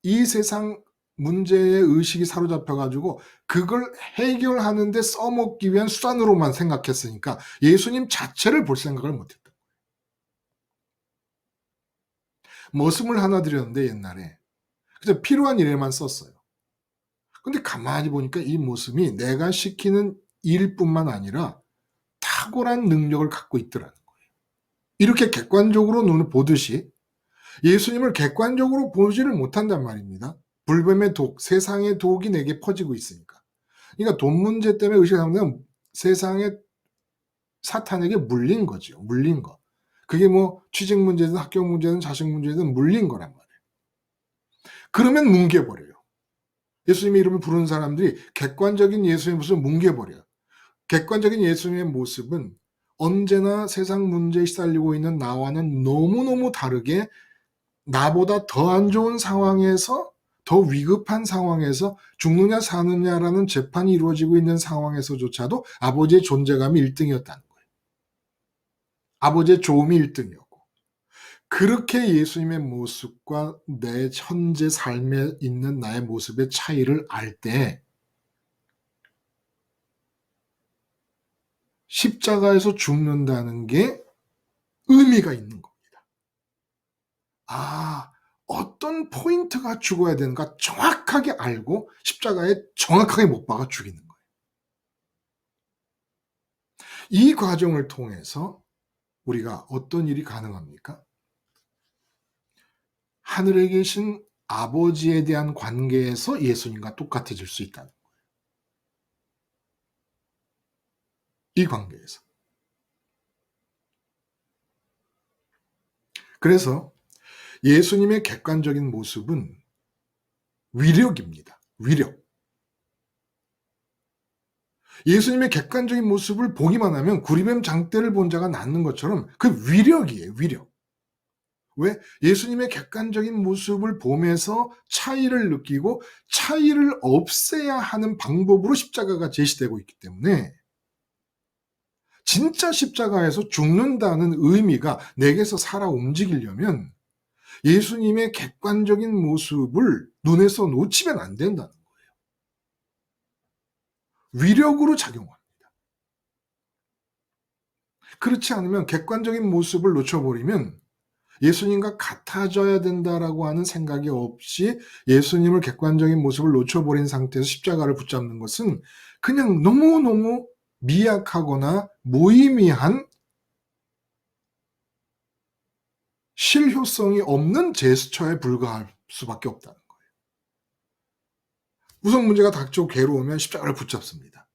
이 세상 문제의 의식이 사로잡혀가지고 그걸 해결하는데 써먹기 위한 수단으로만 생각했으니까 예수님 자체를 볼 생각을 못했다. 머슴을 하나 드렸는데 옛날에 그래서 필요한 일에만 썼어요. 근데 가만히 보니까 이 모습이 내가 시키는 일뿐만 아니라 탁월한 능력을 갖고 있더라는 거예요. 이렇게 객관적으로 눈을 보듯이 예수님을 객관적으로 보지를 못한단 말입니다. 불뱀의 독, 세상의 독이 내게 퍼지고 있으니까. 그러니까 돈 문제 때문에 의식하면 세상의 사탄에게 물린 거죠. 물린 거. 그게 뭐 취직 문제든 학교 문제든 자식 문제든 물린 거란 말이에요. 그러면 뭉개버려요. 예수님의 이름을 부르는 사람들이 객관적인 예수님의 모습을 뭉개버려요. 객관적인 예수님의 모습은 언제나 세상 문제에 시달리고 있는 나와는 너무너무 다르게 나보다 더 안 좋은 상황에서 더 위급한 상황에서 죽느냐 사느냐라는 재판이 이루어지고 있는 상황에서조차도 아버지의 존재감이 1등이었다는 거예요. 아버지의 조음이 1등이었고 그렇게 예수님의 모습과 내 현재 삶에 있는 나의 모습의 차이를 알 때 십자가에서 죽는다는 게 의미가 있는 겁니다. 어떤 포인트가 죽어야 되는가 정확하게 알고 십자가에 정확하게 못 박아 죽이는 거예요. 이 과정을 통해서 우리가 어떤 일이 가능합니까? 하늘에 계신 아버지에 대한 관계에서 예수님과 똑같아질 수 있다는 거예요. 이 관계에서. 그래서 예수님의 객관적인 모습은 위력입니다. 위력. 예수님의 객관적인 모습을 보기만 하면 구리뱀 장대를 본 자가 낫는 것처럼 그 위력이에요. 위력. 왜? 예수님의 객관적인 모습을 보면서 차이를 느끼고 차이를 없애야 하는 방법으로 십자가가 제시되고 있기 때문에 진짜 십자가에서 죽는다는 의미가 내게서 살아 움직이려면 예수님의 객관적인 모습을 눈에서 놓치면 안 된다는 거예요. 위력으로 작용합니다. 그렇지 않으면 객관적인 모습을 놓쳐버리면 예수님과 같아져야 된다라고 하는 생각이 없이 예수님을 객관적인 모습을 놓쳐버린 상태에서 십자가를 붙잡는 것은 그냥 너무너무 미약하거나 무의미한 실효성이 없는 제스처에 불과할 수밖에 없다는 거예요. 우선 문제가 닥쳐 괴로우면 십자가를 붙잡습니다.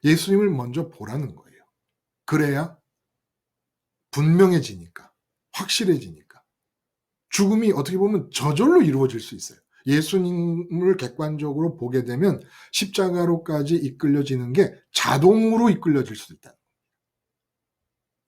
예수님을 먼저 보라는 거예요. 그래야 분명해지니까, 확실해지니까. 죽음이 어떻게 보면 저절로 이루어질 수 있어요. 예수님을 객관적으로 보게 되면 십자가로까지 이끌려지는 게 자동으로 이끌려질 수도 있다.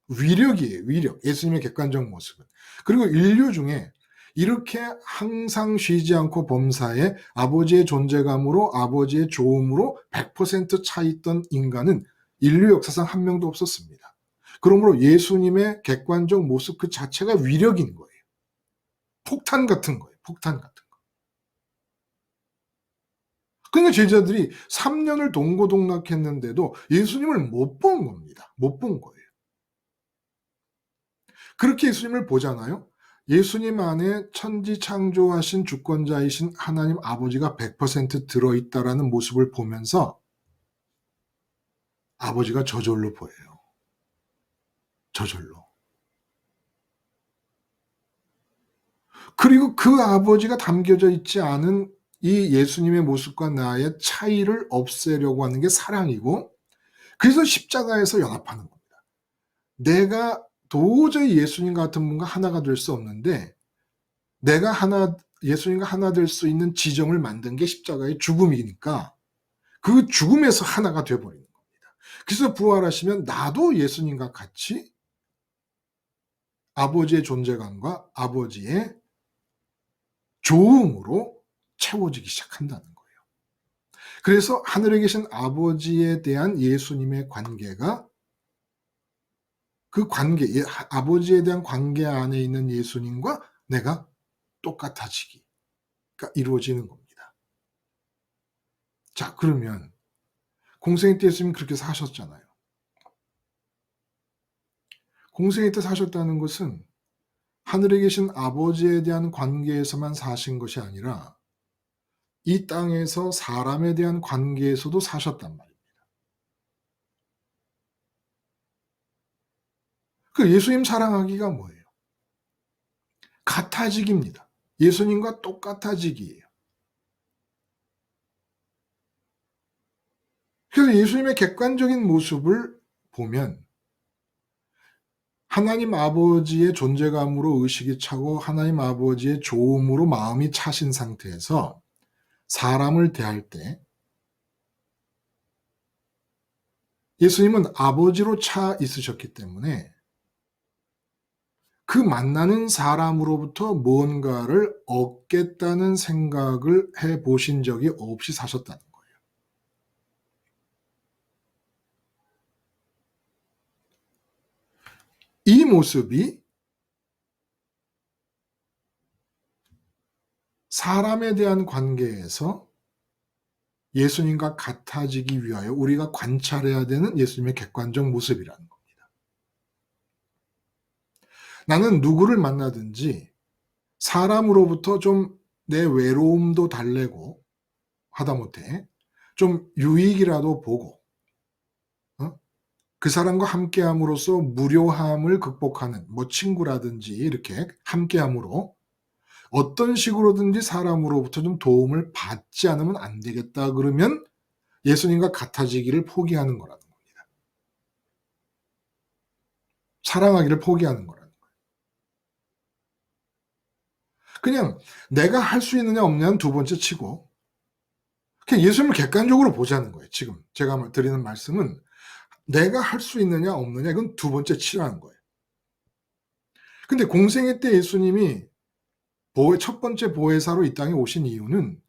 위력이에요, 위력. 예수님의 객관적 모습은. 그리고 인류 중에 이렇게 항상 쉬지 않고 범사에 아버지의 존재감으로 아버지의 조음으로 100% 차있던 인간은 인류 역사상 한 명도 없었습니다. 그러므로 예수님의 객관적 모습 그 자체가 위력인 거예요. 폭탄 같은 거예요. 폭탄 같은 거. 그러니까 제자들이 3년을 동고동락했는데도 예수님을 못 본 겁니다. 못 본 거예요. 그렇게 예수님을 보잖아요. 예수님 안에 천지 창조하신 주권자이신 하나님 아버지가 100% 들어있다라는 모습을 보면서 아버지가 저절로 보여요. 저절로. 그리고 그 아버지가 담겨져 있지 않은 이 예수님의 모습과 나의 차이를 없애려고 하는 게 사랑이고, 그래서 십자가에서 연합하는 겁니다. 내가 도저히 예수님 같은 분과 하나가 될 수 없는데 내가 예수님과 하나 될 수 있는 지점을 만든 게 십자가의 죽음이니까 그 죽음에서 하나가 되어버리는 겁니다. 그래서 부활하시면 나도 예수님과 같이 아버지의 존재감과 아버지의 조음으로 채워지기 시작한다는 거예요. 그래서 하늘에 계신 아버지에 대한 예수님의 관계가 그 관계, 아버지에 대한 관계 안에 있는 예수님과 내가 똑같아지기가 이루어지는 겁니다. 자, 그러면 공생애 때 예수님 그렇게 사셨잖아요. 공생애 때 사셨다는 것은 하늘에 계신 아버지에 대한 관계에서만 사신 것이 아니라 이 땅에서 사람에 대한 관계에서도 사셨단 말입니다. 그 예수님 사랑하기가 뭐예요? 같아지기입니다. 예수님과 똑같아지기예요. 그래서 예수님의 객관적인 모습을 보면 하나님 아버지의 존재감으로 의식이 차고 하나님 아버지의 조음으로 마음이 차신 상태에서 사람을 대할 때 예수님은 아버지로 차 있으셨기 때문에 그 만나는 사람으로부터 무언가를 얻겠다는 생각을 해보신 적이 없이 사셨다는 거예요. 이 모습이 사람에 대한 관계에서 예수님과 같아지기 위하여 우리가 관찰해야 되는 예수님의 객관적 모습이라는 겁니다. 나는 누구를 만나든지 사람으로부터 좀 내 외로움도 달래고 하다못해 좀 유익이라도 보고 그 사람과 함께함으로써 무료함을 극복하는 친구라든지 이렇게 함께함으로 어떤 식으로든지 사람으로부터 좀 도움을 받지 않으면 안 되겠다 그러면 예수님과 같아지기를 포기하는 거라는 겁니다. 사랑하기를 포기하는 거라는 거예요. 그냥 내가 할 수 있느냐 없느냐는 두 번째 치고 그냥 예수님을 객관적으로 보자는 거예요. 지금 제가 드리는 말씀은 내가 할 수 있느냐 없느냐 이건 두 번째 치라는 거예요. 근데 공생애 때 예수님이 첫 번째 보혜사로 이 땅에 오신 이유는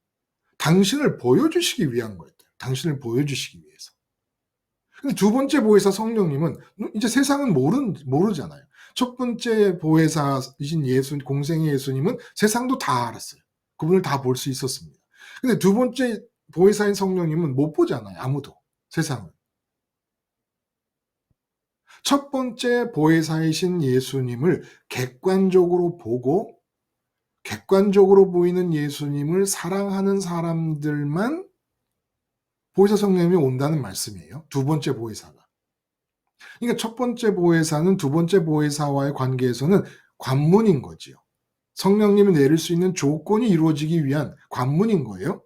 당신을 보여주시기 위한 거였대요. 당신을 보여주시기 위해서. 근데 두 번째 보혜사 성령님은 이제 세상은 모르잖아요. 첫 번째 보혜사이신 공생의 예수님은 세상도 다 알았어요. 그분을 다 볼 수 있었습니다. 근데 두 번째 보혜사인 성령님은 못 보잖아요. 아무도. 세상을. 첫 번째 보혜사이신 예수님을 객관적으로 보고 객관적으로 보이는 예수님을 사랑하는 사람들만 보혜사 성령님이 온다는 말씀이에요. 두 번째 보혜사가. 그러니까 첫 번째 보혜사는 두 번째 보혜사와의 관계에서는 관문인 거지요. 성령님이 내릴 수 있는 조건이 이루어지기 위한 관문인 거예요.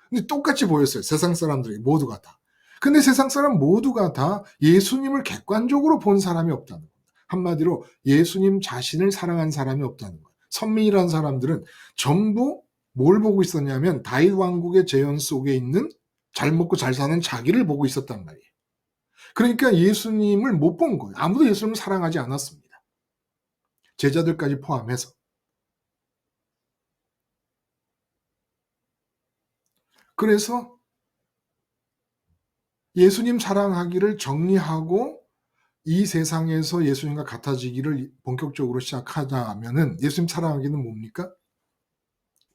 근데 똑같이 보였어요. 세상 사람들이 모두가 다. 근데 세상 사람 모두가 다 예수님을 객관적으로 본 사람이 없다는 겁니다. 한마디로 예수님 자신을 사랑한 사람이 없다는 거예요. 선민이라는 사람들은 전부 뭘 보고 있었냐면 다윗 왕국의 재현 속에 있는 잘 먹고 잘 사는 자기를 보고 있었단 말이에요. 그러니까 예수님을 못 본 거예요. 아무도 예수님을 사랑하지 않았습니다. 제자들까지 포함해서. 그래서 예수님 사랑하기를 정리하고 이 세상에서 예수님과 같아지기를 본격적으로 시작하자면은 예수님 사랑하기는 뭡니까?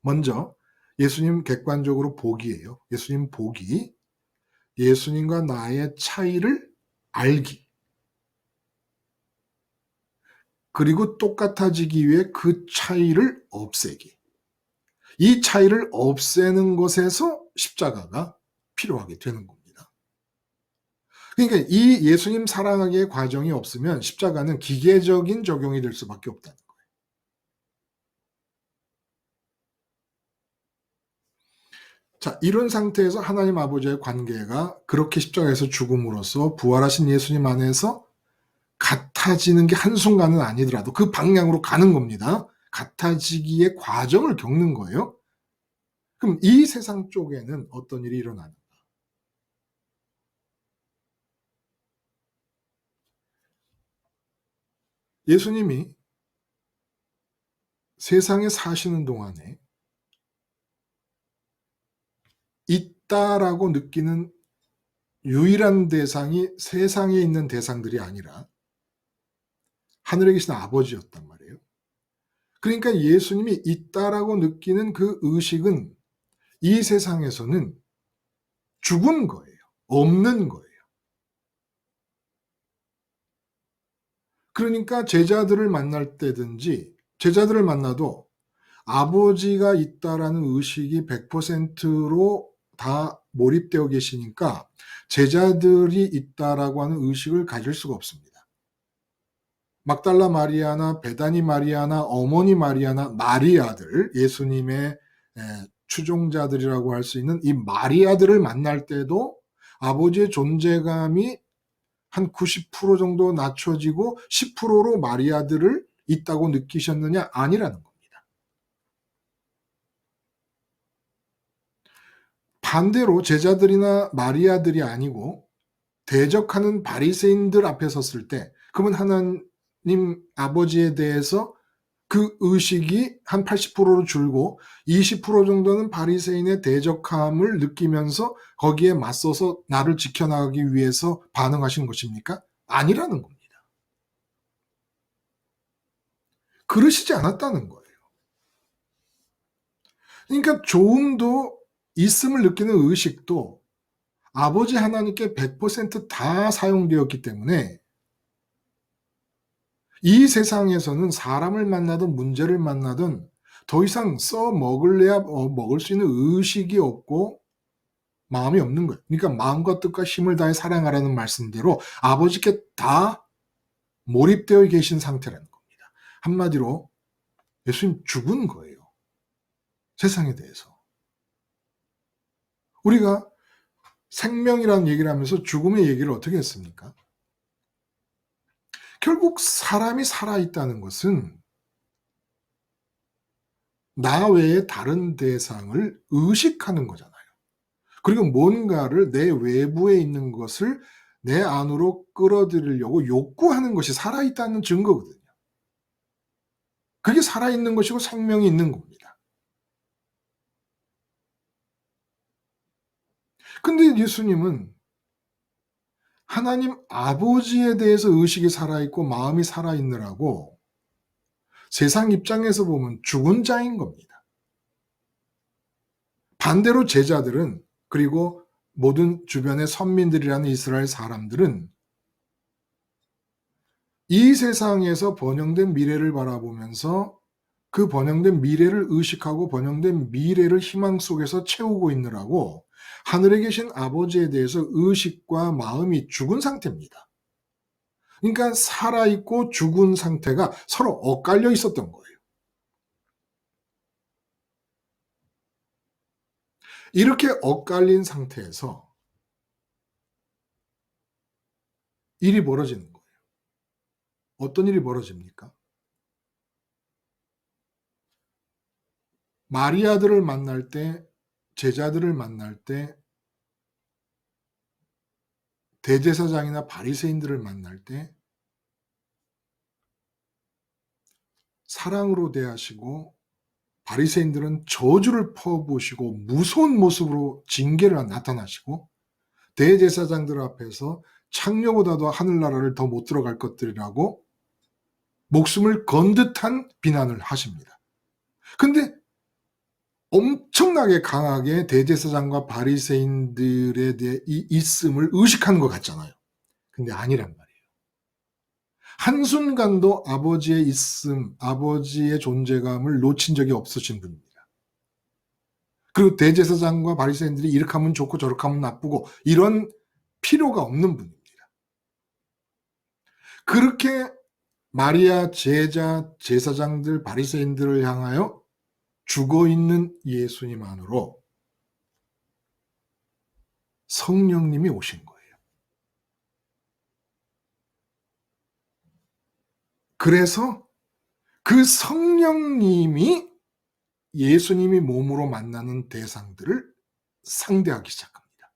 먼저 예수님 객관적으로 보기예요. 예수님 보기. 예수님과 나의 차이를 알기. 그리고 똑같아지기 위해 그 차이를 없애기. 이 차이를 없애는 것에서 십자가가 필요하게 되는 겁니다. 그러니까 이 예수님 사랑하기의 과정이 없으면 십자가는 기계적인 적용이 될 수밖에 없다는 거예요. 자, 이런 상태에서 하나님 아버지의 관계가 그렇게 십자가에서 죽음으로써 부활하신 예수님 안에서 같아지는 게 한순간은 아니더라도 그 방향으로 가는 겁니다. 같아지기의 과정을 겪는 거예요. 그럼 이 세상 쪽에는 어떤 일이 일어나는가? 예수님이 세상에 사시는 동안에 있다라고 느끼는 유일한 대상이 세상에 있는 대상들이 아니라 하늘에 계신 아버지였단 말이에요. 그러니까 예수님이 있다라고 느끼는 그 의식은 이 세상에서는 죽은 거예요. 없는 거예요. 그러니까 제자들을 만날 때든지 제자들을 만나도 아버지가 있다라는 의식이 100%로 다 몰입되어 계시니까 제자들이 있다라고 하는 의식을 가질 수가 없습니다. 막달라 마리아나 베다니 마리아나 어머니 마리아나 마리아들, 예수님의 추종자들이라고 할 수 있는 이 마리아들을 만날 때도 아버지의 존재감이 한 90% 정도 낮춰지고 10%로 마리아들을 있다고 느끼셨느냐? 아니라는 겁니다. 반대로 제자들이나 마리아들이 아니고 대적하는 바리새인들 앞에 섰을 때 그러면 하나님 아버지에 대해서 그 의식이 한 80%로 줄고 20% 정도는 바리새인의 대적함을 느끼면서 거기에 맞서서 나를 지켜나가기 위해서 반응하신 것입니까? 아니라는 겁니다. 그러시지 않았다는 거예요. 그러니까 조음도 있음을 느끼는 의식도 아버지 하나님께 100%다 사용되었기 때문에 이 세상에서는 사람을 만나든 문제를 만나든 더 이상 써먹을래야 먹을 수 있는 의식이 없고 마음이 없는 거예요. 그러니까 마음과 뜻과 힘을 다해 사랑하라는 말씀대로 아버지께 다 몰입되어 계신 상태라는 겁니다. 한마디로 예수님 죽은 거예요. 세상에 대해서. 우리가 생명이라는 얘기를 하면서 죽음의 얘기를 어떻게 했습니까? 결국 사람이 살아있다는 것은 나 외에 다른 대상을 의식하는 거잖아요. 그리고 뭔가를 내 외부에 있는 것을 내 안으로 끌어들이려고 욕구하는 것이 살아있다는 증거거든요. 그게 살아있는 것이고 생명이 있는 겁니다. 근데 예수님은 하나님 아버지에 대해서 의식이 살아있고 마음이 살아있느라고 세상 입장에서 보면 죽은 자인 겁니다. 반대로 제자들은 그리고 모든 주변의 선민들이라는 이스라엘 사람들은 이 세상에서 번영된 미래를 바라보면서 그 번영된 미래를 의식하고 번영된 미래를 희망 속에서 채우고 있느라고 하늘에 계신 아버지에 대해서 의식과 마음이 죽은 상태입니다. 그러니까 살아있고 죽은 상태가 서로 엇갈려 있었던 거예요. 이렇게 엇갈린 상태에서 일이 벌어지는 거예요. 어떤 일이 벌어집니까? 마리아들을 만날 때, 제자들을 만날 때, 대제사장이나 바리새인들을 만날 때 사랑으로 대하시고 바리새인들은 저주를 퍼부으시고 무서운 모습으로 징계를 나타나시고 대제사장들 앞에서 창녀보다도 하늘나라를 더 못 들어갈 것들이라고 목숨을 건 듯한 비난을 하십니다. 근데 엄청나게 강하게 대제사장과 바리새인들에 대해 이 있음을 의식하는 것 같잖아요. 근데 아니란 말이에요. 한순간도 아버지의 있음, 아버지의 존재감을 놓친 적이 없으신 분입니다. 그리고 대제사장과 바리새인들이 이렇게 하면 좋고 저렇게 하면 나쁘고 이런 필요가 없는 분입니다. 그렇게 마리아, 제자, 제사장들, 바리새인들을 향하여 죽어있는 예수님 안으로 성령님이 오신 거예요. 그래서 그 성령님이 예수님이 몸으로 만나는 대상들을 상대하기 시작합니다.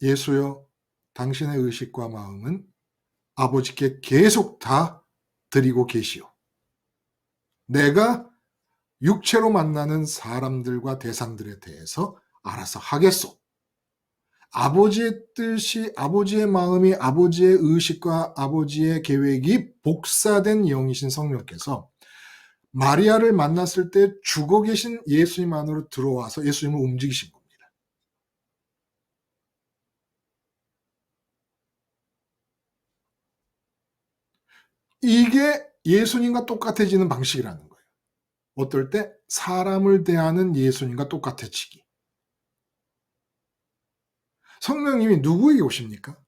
예수여, 당신의 의식과 마음은 아버지께 계속 다 드리고 계시오. 내가 육체로 만나는 사람들과 대상들에 대해서 알아서 하겠소. 아버지의 뜻이, 아버지의 마음이, 아버지의 의식과 아버지의 계획이 복사된 영이신 성령께서 마리아를 만났을 때 죽어 계신 예수님 안으로 들어와서 예수님을 움직이신 겁니다. 이게 예수님과 똑같아지는 방식이라는 거예요. 어떨 때 사람을 대하는 예수님과 똑같아지기. 성령님이 누구에게 오십니까?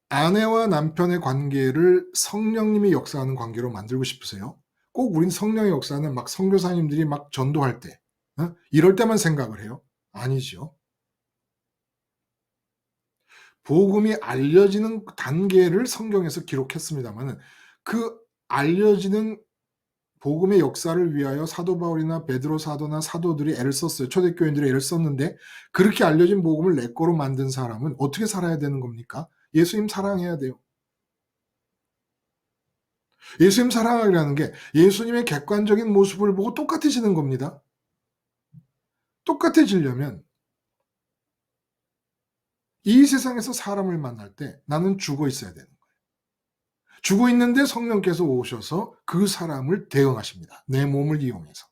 아내와 남편의 관계를 성령님이 역사하는 관계로 만들고 싶으세요? 꼭 우린 성령의 역사는 막 선교사님들이 막 전도할 때, 이럴 때만 생각을 해요? 아니죠. 복음이 알려지는 단계를 성경에서 기록했습니다만 그 알려지는 복음의 역사를 위하여 사도 바울이나 베드로 사도나 사도들이 애를 썼어요. 초대교인들이 애를 썼는데 그렇게 알려진 복음을 내 거로 만든 사람은 어떻게 살아야 되는 겁니까? 예수님 사랑해야 돼요. 예수님 사랑하기라는 게 예수님의 객관적인 모습을 보고 똑같아지는 겁니다. 똑같아지려면 이 세상에서 사람을 만날 때 나는 죽어 있어야 되는 거예요. 죽어 있는데 성령께서 오셔서 그 사람을 대응하십니다. 내 몸을 이용해서.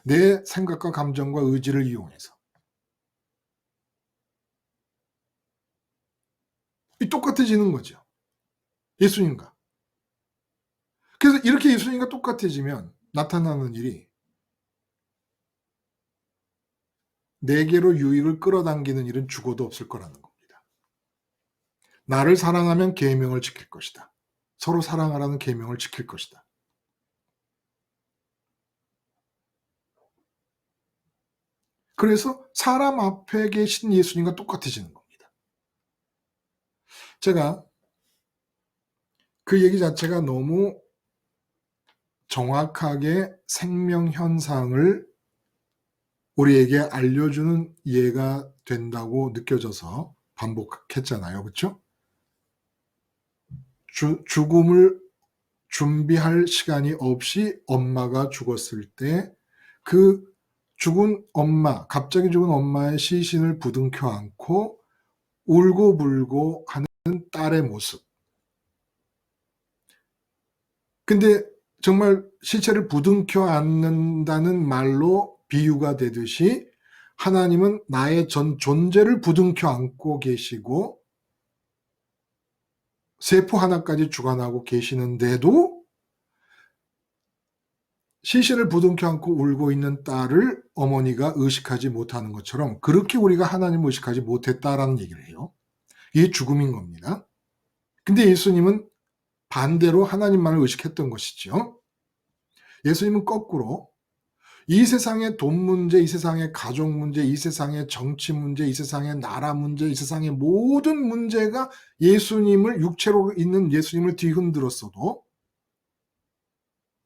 내 생각과 감정과 의지를 이용해서. 똑같아지는 거죠. 예수님과. 그래서 이렇게 예수님과 똑같아지면 나타나는 일이 내게로 유익을 끌어당기는 일은 죽어도 없을 거라는 겁니다. 나를 사랑하면 계명을 지킬 것이다. 서로 사랑하라는 계명을 지킬 것이다. 그래서 사람 앞에 계신 예수님과 똑같아지는 겁니다. 제가 그 얘기 자체가 너무 정확하게 생명 현상을 우리에게 알려주는 예가 된다고 느껴져서 반복했잖아요. 그렇죠? 죽음을 준비할 시간이 없이 엄마가 죽었을 때 그 죽은 엄마, 갑자기 죽은 엄마의 시신을 부둥켜 안고 울고불고 하는 딸의 모습. 근데 정말 시체를 부둥켜 안는다는 말로 비유가 되듯이 하나님은 나의 전 존재를 부둥켜 안고 계시고 세포 하나까지 주관하고 계시는데도 시신을 부둥켜 안고 울고 있는 딸을 어머니가 의식하지 못하는 것처럼 그렇게 우리가 하나님을 의식하지 못했다라는 얘기를 해요. 이게 죽음인 겁니다. 근데 예수님은 반대로 하나님만을 의식했던 것이죠. 예수님은 거꾸로 이 세상의 돈 문제, 이 세상의 가족 문제, 이 세상의 정치 문제, 이 세상의 나라 문제, 이 세상의 모든 문제가 예수님을 육체로 있는 예수님을 뒤흔들었어도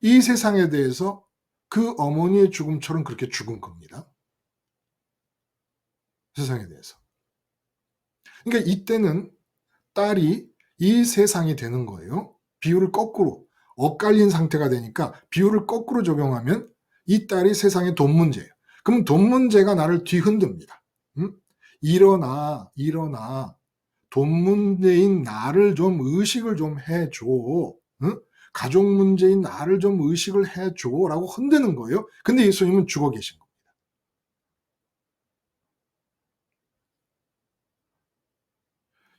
이 세상에 대해서 그 어머니의 죽음처럼 그렇게 죽은 겁니다. 세상에 대해서. 그러니까 이때는 딸이 이 세상이 되는 거예요. 비유를 거꾸로 엇갈린 상태가 되니까 비유를 거꾸로 적용하면 이 딸이 세상의 돈 문제예요. 그럼 돈 문제가 나를 뒤흔듭니다. 일어나, 일어나. 돈 문제인 나를 좀 의식을 좀 해줘. 응? 가족 문제인 나를 좀 의식을 해줘. 라고 흔드는 거예요. 근데 예수님은 죽어 계신 거예요.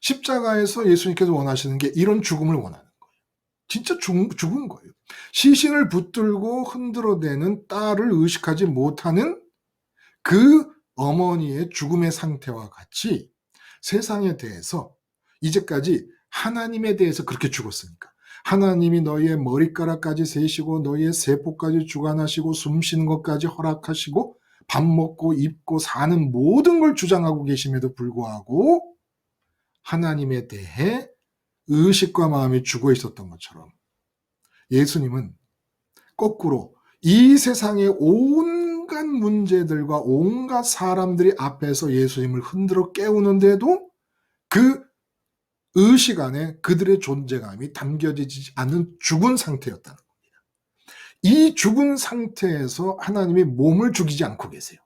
십자가에서 예수님께서 원하시는 게 이런 죽음을 원하는 거예요. 진짜 죽은 거예요. 시신을 붙들고 흔들어대는 딸을 의식하지 못하는 그 어머니의 죽음의 상태와 같이 세상에 대해서 이제까지 하나님에 대해서 그렇게 죽었으니까 하나님이 너희의 머리카락까지 세시고 너희의 세포까지 주관하시고 숨쉬는 것까지 허락하시고 밥 먹고 입고 사는 모든 걸 주장하고 계심에도 불구하고 하나님에 대해 의식과 마음이 죽어 있었던 것처럼 예수님은 거꾸로 이 세상의 온갖 문제들과 온갖 사람들이 앞에서 예수님을 흔들어 깨우는데도 그 의식 안에 그들의 존재감이 담겨지지 않는 죽은 상태였다는 겁니다. 이 죽은 상태에서 하나님이 몸을 죽이지 않고 계세요.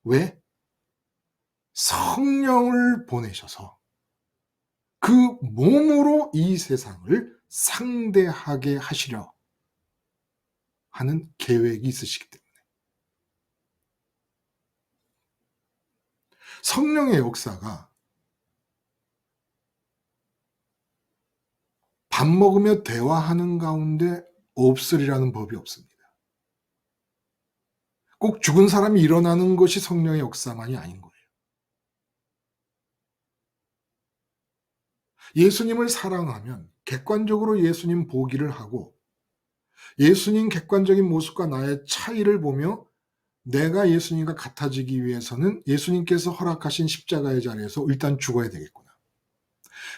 왜? 성령을 보내셔서 그 몸으로 이 세상을 상대하게 하시려 하는 계획이 있으시기 때문에. 성령의 역사가 밥 먹으며 대화하는 가운데 없으리라는 법이 없습니다. 꼭 죽은 사람이 일어나는 것이 성령의 역사만이 아닌 거예요. 예수님을 사랑하면 객관적으로 예수님 보기를 하고 예수님 객관적인 모습과 나의 차이를 보며 내가 예수님과 같아지기 위해서는 예수님께서 허락하신 십자가의 자리에서 일단 죽어야 되겠구나.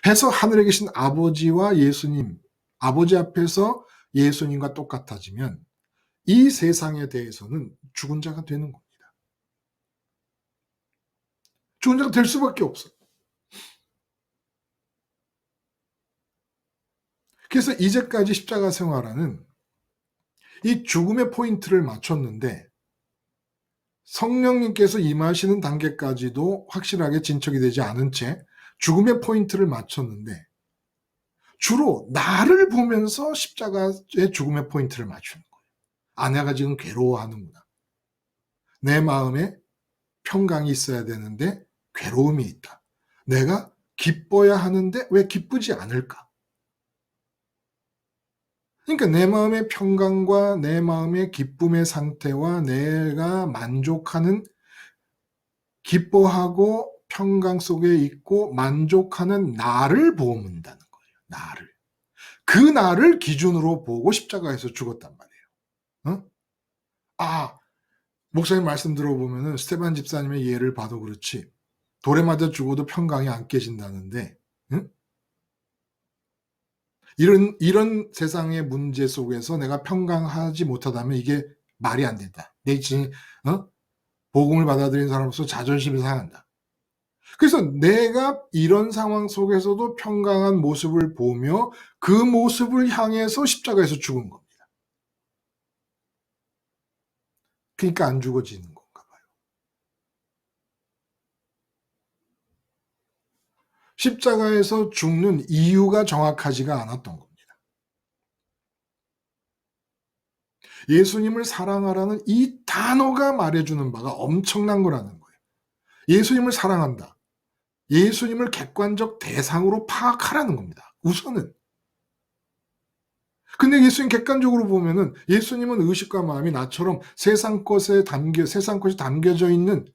해서 하늘에 계신 아버지와 예수님, 아버지 앞에서 예수님과 똑같아지면 이 세상에 대해서는 죽은 자가 되는 겁니다. 죽은 자가 될 수밖에 없어요. 그래서 이제까지 십자가 생활하는 이 죽음의 포인트를 맞췄는데 성령님께서 임하시는 단계까지도 확실하게 진척이 되지 않은 채 죽음의 포인트를 맞췄는데 주로 나를 보면서 십자가의 죽음의 포인트를 맞추는 거예요. 아내가 지금 괴로워하는구나. 내 마음에 평강이 있어야 되는데 괴로움이 있다. 내가 기뻐야 하는데 왜 기쁘지 않을까? 그러니까 내 마음의 평강과 내 마음의 기쁨의 상태와 내가 만족하는 기뻐하고 평강 속에 있고 만족하는 나를 보는다는 거예요. 나를. 그 나를 기준으로 보고 십자가에서 죽었단 말이에요. 어? 아, 목사님 말씀 들어보면은 스테반 집사님의 예를 봐도 그렇지. 돌에 맞아 죽어도 평강이 안 깨진다는데, 응? 이런 세상의 문제 속에서 내가 평강하지 못하다면 이게 말이 안 된다. 내 지금, 복음을 받아들인 사람으로서 자존심이 상한다. 그래서 내가 이런 상황 속에서도 평강한 모습을 보며 그 모습을 향해서 십자가에서 죽은 겁니다. 그러니까 안 죽어지는 건가 봐요. 십자가에서 죽는 이유가 정확하지가 않았던 겁니다. 예수님을 사랑하라는 이 단어가 말해주는 바가 엄청난 거라는 거예요. 예수님을 사랑한다. 예수님을 객관적 대상으로 파악하라는 겁니다. 우선은. 근데 예수님 객관적으로 보면은 예수님은 의식과 마음이 나처럼 세상 것이 담겨져 있는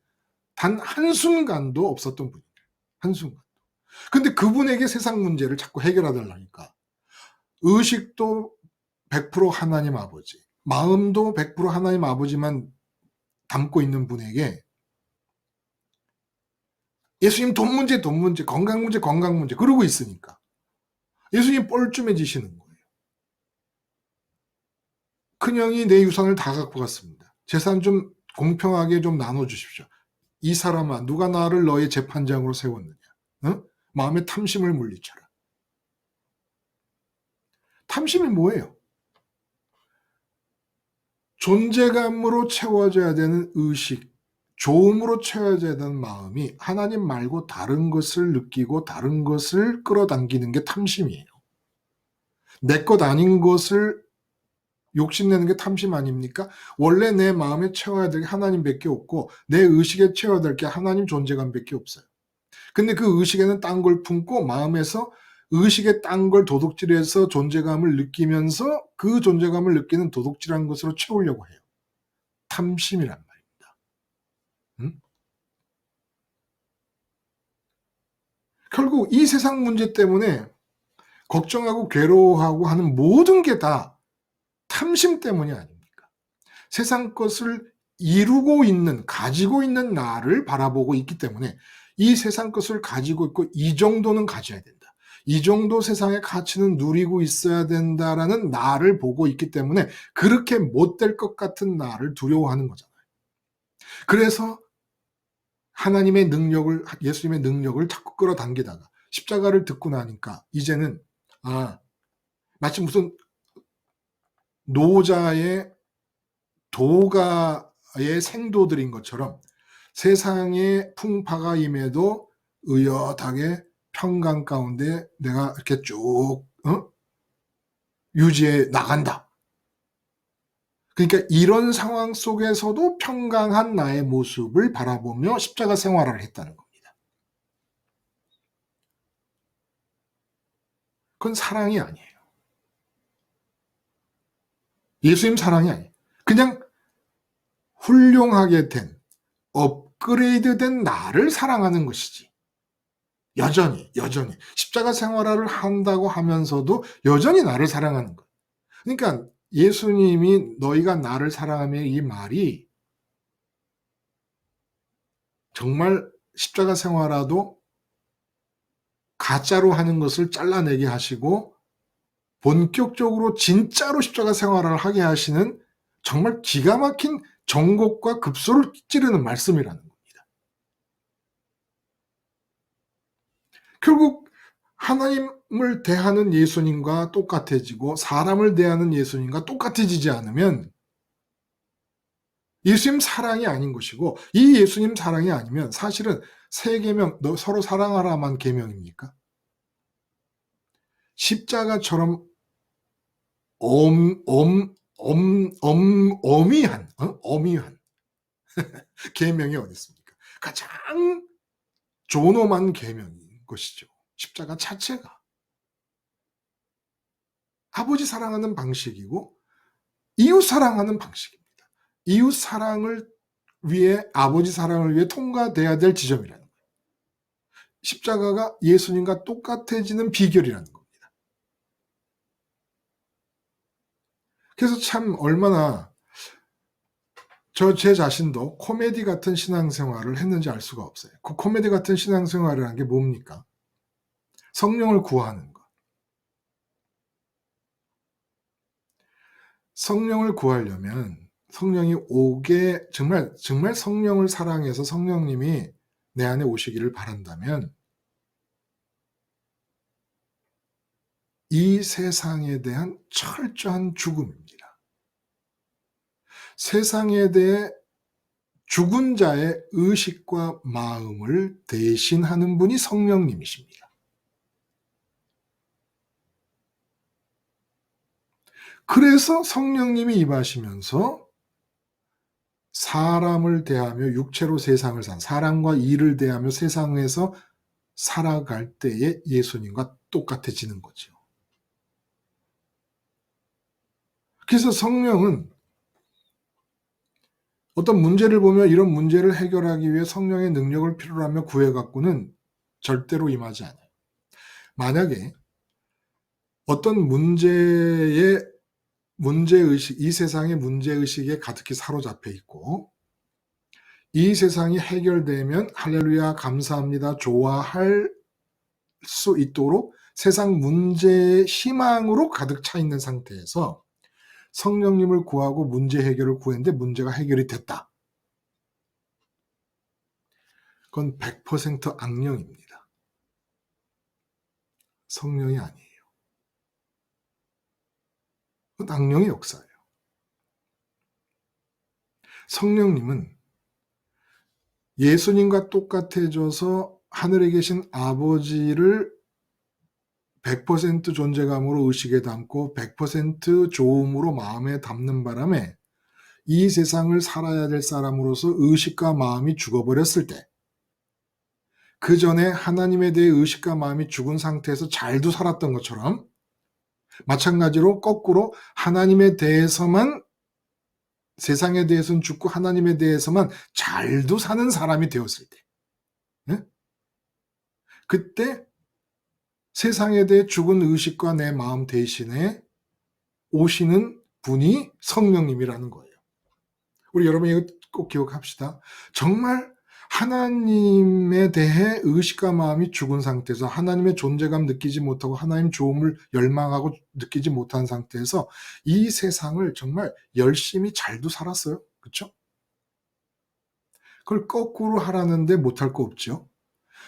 단 한순간도 없었던 분이에요. 한순간. 근데 그분에게 세상 문제를 자꾸 해결해 달라니까. 의식도 100% 하나님 아버지, 마음도 100% 하나님 아버지만 담고 있는 분에게 예수님 돈 문제, 건강 문제 그러고 있으니까 예수님 뻘쭘해지시는 거예요. 큰형이 내 유산을 다 갖고 갔습니다. 재산 좀 공평하게 좀 나눠주십시오. 이 사람아, 누가 나를 너의 재판장으로 세웠느냐? 어? 마음의 탐심을 물리쳐라. 탐심이 뭐예요? 존재감으로 채워져야 되는 의식, 좋음으로 채워져야 되는 마음이 하나님 말고 다른 것을 느끼고 다른 것을 끌어당기는 게 탐심이에요. 내 것 아닌 것을 욕심내는 게 탐심 아닙니까? 원래 내 마음에 채워야 될 게 하나님밖에 없고 내 의식에 채워야 될 게 하나님 존재감밖에 없어요. 근데 그 의식에는 딴 걸 품고 마음에서 의식에 딴 걸 도둑질해서 존재감을 느끼면서 그 존재감을 느끼는 도둑질한 것으로 채우려고 해요. 탐심이란 말입니다. 응? 결국 이 세상 문제 때문에 걱정하고 괴로워하고 하는 모든 게 다 탐심 때문이 아닙니까? 세상 것을 이루고 있는, 가지고 있는 나를 바라보고 있기 때문에 이 세상 것을 가지고 있고 이 정도는 가져야 된다. 이 정도 세상의 가치는 누리고 있어야 된다라는 나를 보고 있기 때문에 그렇게 못 될 것 같은 나를 두려워하는 거잖아요. 그래서 하나님의 능력을, 예수님의 능력을 자꾸 끌어당기다가 십자가를 듣고 나니까 이제는 마치 무슨 노자의 도가의 생도들인 것처럼 세상에 풍파가 임해도 의젓하게 평강 가운데 내가 이렇게 쭉 유지해 나간다. 그러니까 이런 상황 속에서도 평강한 나의 모습을 바라보며 십자가 생활을 했다는 겁니다. 그건 사랑이 아니에요. 예수님 사랑이 아니에요. 그냥 훌륭하게 된, 업그레이드된 나를 사랑하는 것이지. 여전히 십자가 생활을 한다고 하면서도 여전히 나를 사랑하는 거예요. 그러니까 예수님이 너희가 나를 사랑하며 이 말이 정말 십자가 생활화도 가짜로 하는 것을 잘라내게 하시고 본격적으로 진짜로 십자가 생활을 하게 하시는 정말 기가 막힌 정곡과 급소를 찌르는 말씀이라는 겁니다. 결국 하나님을 대하는 예수님과 똑같아지고 사람을 대하는 예수님과 똑같아지지 않으면 예수님 사랑이 아닌 것이고 이 예수님 사랑이 아니면 사실은 세 계명, 너 서로 사랑하라만 계명입니까? 십자가처럼 어미한 계명이 어디 있습니까? 가장 존엄한 계명인 것이죠. 십자가 자체가 아버지 사랑하는 방식이고 이웃 사랑하는 방식입니다. 이웃 사랑을 위해 아버지 사랑을 위해 통과돼야 될 지점이라는 거예요. 십자가가 예수님과 똑같아지는 비결이라는 겁니다. 그래서 참 얼마나 제 자신도 코미디 같은 신앙생활을 했는지 알 수가 없어요. 그 코미디 같은 신앙생활이라는 게 뭡니까? 성령을 구하는 것. 성령을 구하려면 성령이 오게 정말 성령을 사랑해서 성령님이 내 안에 오시기를 바란다면 이 세상에 대한 철저한 죽음입니다. 세상에 대해 죽은 자의 의식과 마음을 대신하는 분이 성령님이십니다. 그래서 성령님이 임하시면서 사람을 대하며 육체로 세상을 사람과 일을 대하며 세상에서 살아갈 때에 예수님과 똑같아지는 거죠. 그래서 성령은 어떤 문제를 보며 이런 문제를 해결하기 위해 성령의 능력을 필요로 하며 구해갖고는 절대로 임하지 않아요. 만약에 어떤 문제의식, 이 세상의 문제의식에 가득히 사로잡혀 있고 이 세상이 해결되면 할렐루야 감사합니다 좋아할 수 있도록 세상 문제의 희망으로 가득 차 있는 상태에서 성령님을 구하고 문제 해결을 구했는데 문제가 해결이 됐다. 그건 100% 악령입니다. 성령이 아니에요. 그건 악령의 역사예요. 성령님은 예수님과 똑같아져서 하늘에 계신 아버지를 100% 존재감으로 의식에 담고 100% 좋음으로 마음에 담는 바람에 이 세상을 살아야 될 사람으로서 의식과 마음이 죽어버렸을 때 그 전에 하나님에 대해 의식과 마음이 죽은 상태에서 잘도 살았던 것처럼 마찬가지로 거꾸로 하나님에 대해서만 세상에 대해서는 죽고 하나님에 대해서만 잘도 사는 사람이 되었을 때 네? 그때 세상에 대해 죽은 의식과 내 마음 대신에 오시는 분이 성령님이라는 거예요. 우리 여러분 이거 꼭 기억합시다. 정말 하나님에 대해 의식과 마음이 죽은 상태에서 하나님의 존재감 느끼지 못하고 하나님 좋음을 열망하고 느끼지 못한 상태에서 이 세상을 정말 열심히 잘도 살았어요. 그렇죠? 그걸 거꾸로 하라는데 못할 거 없죠.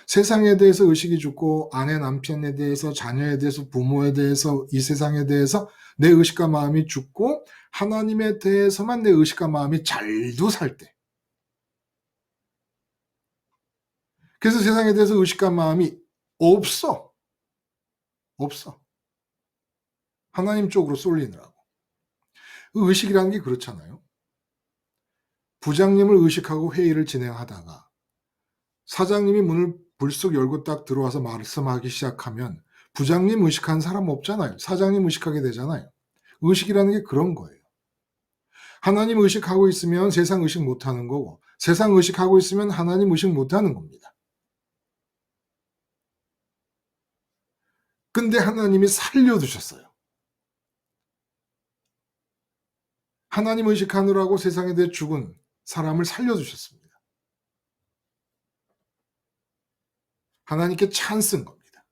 세상에 대해서 의식이 죽고 아내 남편에 대해서 자녀에 대해서 부모에 대해서 이 세상에 대해서 내 의식과 마음이 죽고 하나님에 대해서만 내 의식과 마음이 잘도 살 때 그래서 세상에 대해서 의식과 마음이 없어. 하나님 쪽으로 쏠리느라고. 의식이라는 게 그렇잖아요. 부장님을 의식하고 회의를 진행하다가 사장님이 문을 불쑥 열고 딱 들어와서 말씀하기 시작하면 부장님 의식한 사람 없잖아요. 사장님 의식하게 되잖아요. 의식이라는 게 그런 거예요. 하나님 의식하고 있으면 세상 의식 못하는 거고 세상 의식하고 있으면 하나님 의식 못하는 겁니다. 근데 하나님이 살려두셨어요. 하나님 의식하느라고 세상에 대해 죽은 사람을 살려두셨습니다. 하나님께 찬스인 겁니다.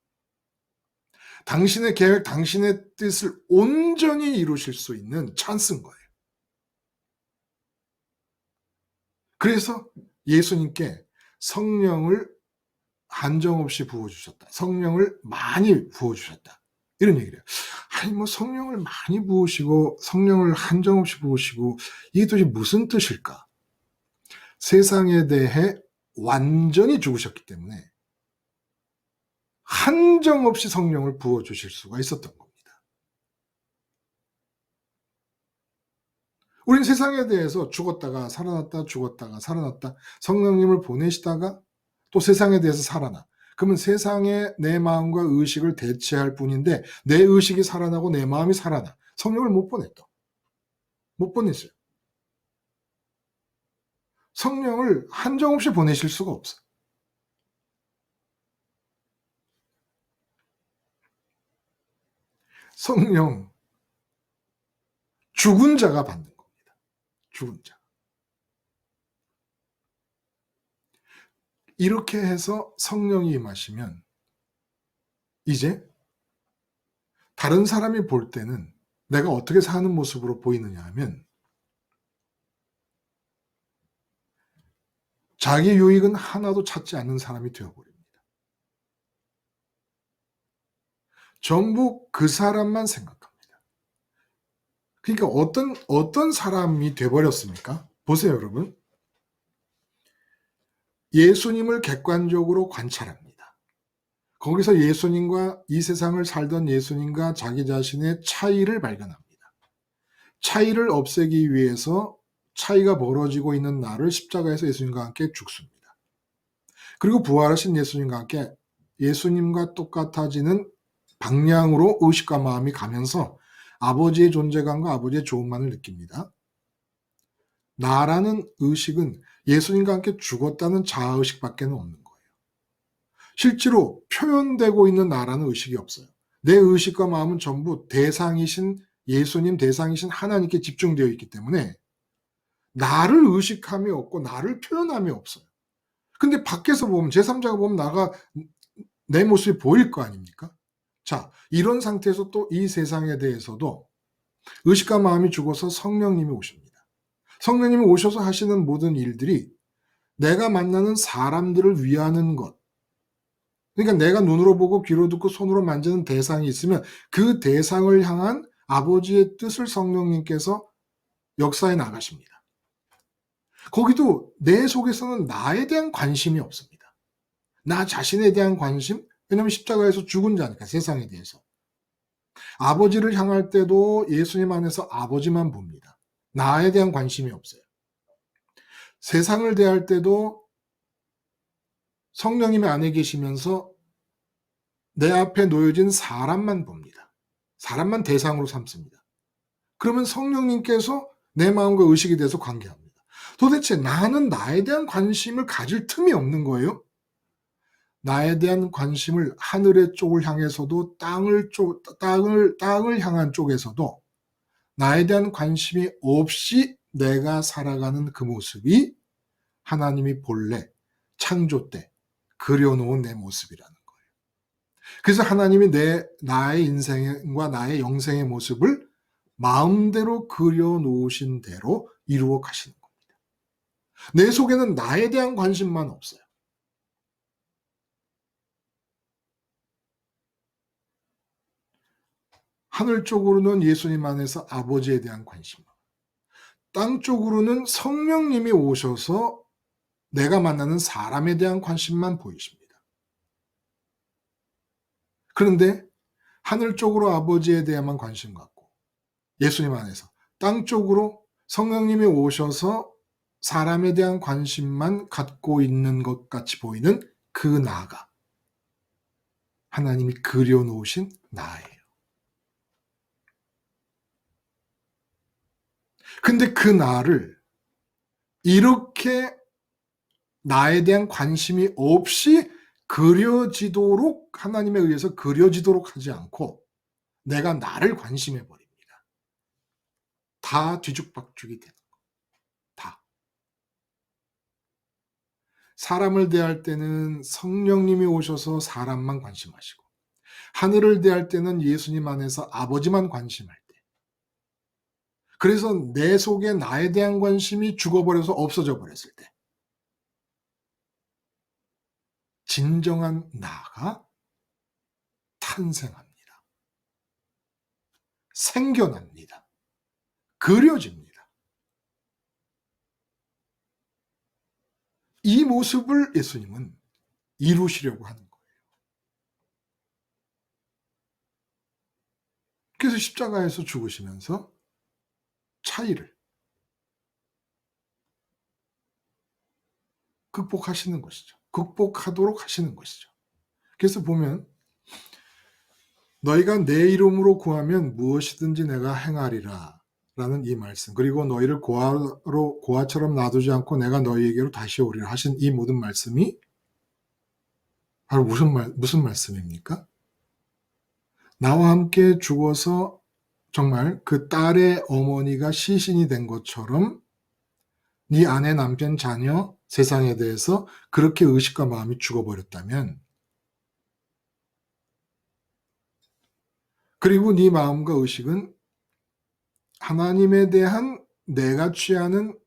당신의 계획, 당신의 뜻을 온전히 이루실 수 있는 찬스인 거예요. 그래서 예수님께 성령을 한정없이 부어주셨다. 성령을 많이 부어주셨다. 이런 얘기를 해요. 아니 뭐 성령을 많이 부으시고 성령을 한정없이 부으시고 이게 도대체 무슨 뜻일까? 세상에 대해 완전히 죽으셨기 때문에 한정없이 성령을 부어주실 수가 있었던 겁니다. 우린 세상에 대해서 죽었다가 살아났다 죽었다가 살아났다 성령님을 보내시다가 또 세상에 대해서 살아나. 그러면 세상에 내 마음과 의식을 대체할 뿐인데 내 의식이 살아나고 내 마음이 살아나. 성령을 못 보냈다. 못 보냈어요. 성령을 한정없이 보내실 수가 없어. 성령 죽은 자가 받는 겁니다. 죽은 자. 이렇게 해서 성령이 임하시면 이제 다른 사람이 볼 때는 내가 어떻게 사는 모습으로 보이느냐 하면 자기 유익은 하나도 찾지 않는 사람이 되어버립니다. 전부 그 사람만 생각합니다. 그러니까 어떤 사람이 돼버렸습니까? 보세요, 여러분. 예수님을 객관적으로 관찰합니다. 거기서 예수님과 이 세상을 살던 예수님과 자기 자신의 차이를 발견합니다. 차이를 없애기 위해서 차이가 벌어지고 있는 나를 십자가에서 예수님과 함께 죽습니다. 그리고 부활하신 예수님과 함께 예수님과 똑같아지는 방향으로 의식과 마음이 가면서 아버지의 존재감과 아버지의 좋음만을 느낍니다. 나라는 의식은 예수님과 함께 죽었다는 자아의식밖에 없는 거예요. 실제로 표현되고 있는 나라는 의식이 없어요. 내 의식과 마음은 전부 대상이신 예수님, 대상이신 하나님께 집중되어 있기 때문에 나를 의식함이 없고 나를 표현함이 없어요. 근데 밖에서 보면 제3자가 보면 나가 내 모습이 보일 거 아닙니까? 자, 이런 상태에서 또 이 세상에 대해서도 의식과 마음이 죽어서 성령님이 오십니다. 성령님이 오셔서 하시는 모든 일들이 내가 만나는 사람들을 위하는 것. 그러니까 내가 눈으로 보고 귀로 듣고 손으로 만지는 대상이 있으면 그 대상을 향한 아버지의 뜻을 성령님께서 역사해 나가십니다. 거기도 내 속에서는 나에 대한 관심이 없습니다. 나 자신에 대한 관심? 왜냐하면 십자가에서 죽은 자니까 세상에 대해서. 아버지를 향할 때도 예수님 안에서 아버지만 봅니다. 나에 대한 관심이 없어요. 세상을 대할 때도 성령님이 안에 계시면서 내 앞에 놓여진 사람만 봅니다. 사람만 대상으로 삼습니다. 그러면 성령님께서 내 마음과 의식에 대해서 관계합니다. 도대체 나는 나에 대한 관심을 가질 틈이 없는 거예요. 나에 대한 관심을 하늘의 쪽을 향해서도 땅을 향한 쪽에서도 나에 대한 관심이 없이 내가 살아가는 그 모습이 하나님이 본래 창조 때 그려놓은 내 모습이라는 거예요. 그래서 하나님이 나의 인생과 나의 영생의 모습을 마음대로 그려놓으신 대로 이루어 가시는 겁니다. 내 속에는 나에 대한 관심만 없어요. 하늘 쪽으로는 예수님 안에서 아버지에 대한 관심, 땅 쪽으로는 성령님이 오셔서 내가 만나는 사람에 대한 관심만 보이십니다. 그런데 하늘 쪽으로 아버지에 대한만 관심 갖고 예수님 안에서 땅 쪽으로 성령님이 오셔서 사람에 대한 관심만 갖고 있는 것 같이 보이는 그 나가 하나님이 그려놓으신 나예요. 근데 그 나를 이렇게 나에 대한 관심이 없이 그려지도록 하나님에 의해서 그려지도록 하지 않고 내가 나를 관심해 버립니다. 다 뒤죽박죽이 되는 거. 다. 사람을 대할 때는 성령님이 오셔서 사람만 관심하시고 하늘을 대할 때는 예수님 안에서 아버지만 관심할 때. 그래서 내 속에 나에 대한 관심이 죽어버려서 없어져 버렸을 때 진정한 나가 탄생합니다. 생겨납니다. 그려집니다. 이 모습을 예수님은 이루시려고 하는 거예요. 그래서 십자가에서 죽으시면서 차이를 극복하시는 것이죠. 극복하도록 하시는 것이죠. 그래서 보면 너희가 내 이름으로 구하면 무엇이든지 내가 행하리라 라는 이 말씀, 그리고 너희를 고아처럼 놔두지 않고 내가 너희에게로 다시 오리라 하신 이 모든 말씀이 바로 무슨 말씀입니까? 나와 함께 죽어서 정말 그 딸의 어머니가 시신이 된 것처럼 네 아내, 남편, 자녀, 세상에 대해서 그렇게 의식과 마음이 죽어버렸다면, 그리고 네 마음과 의식은 하나님에 대한 내가 취하는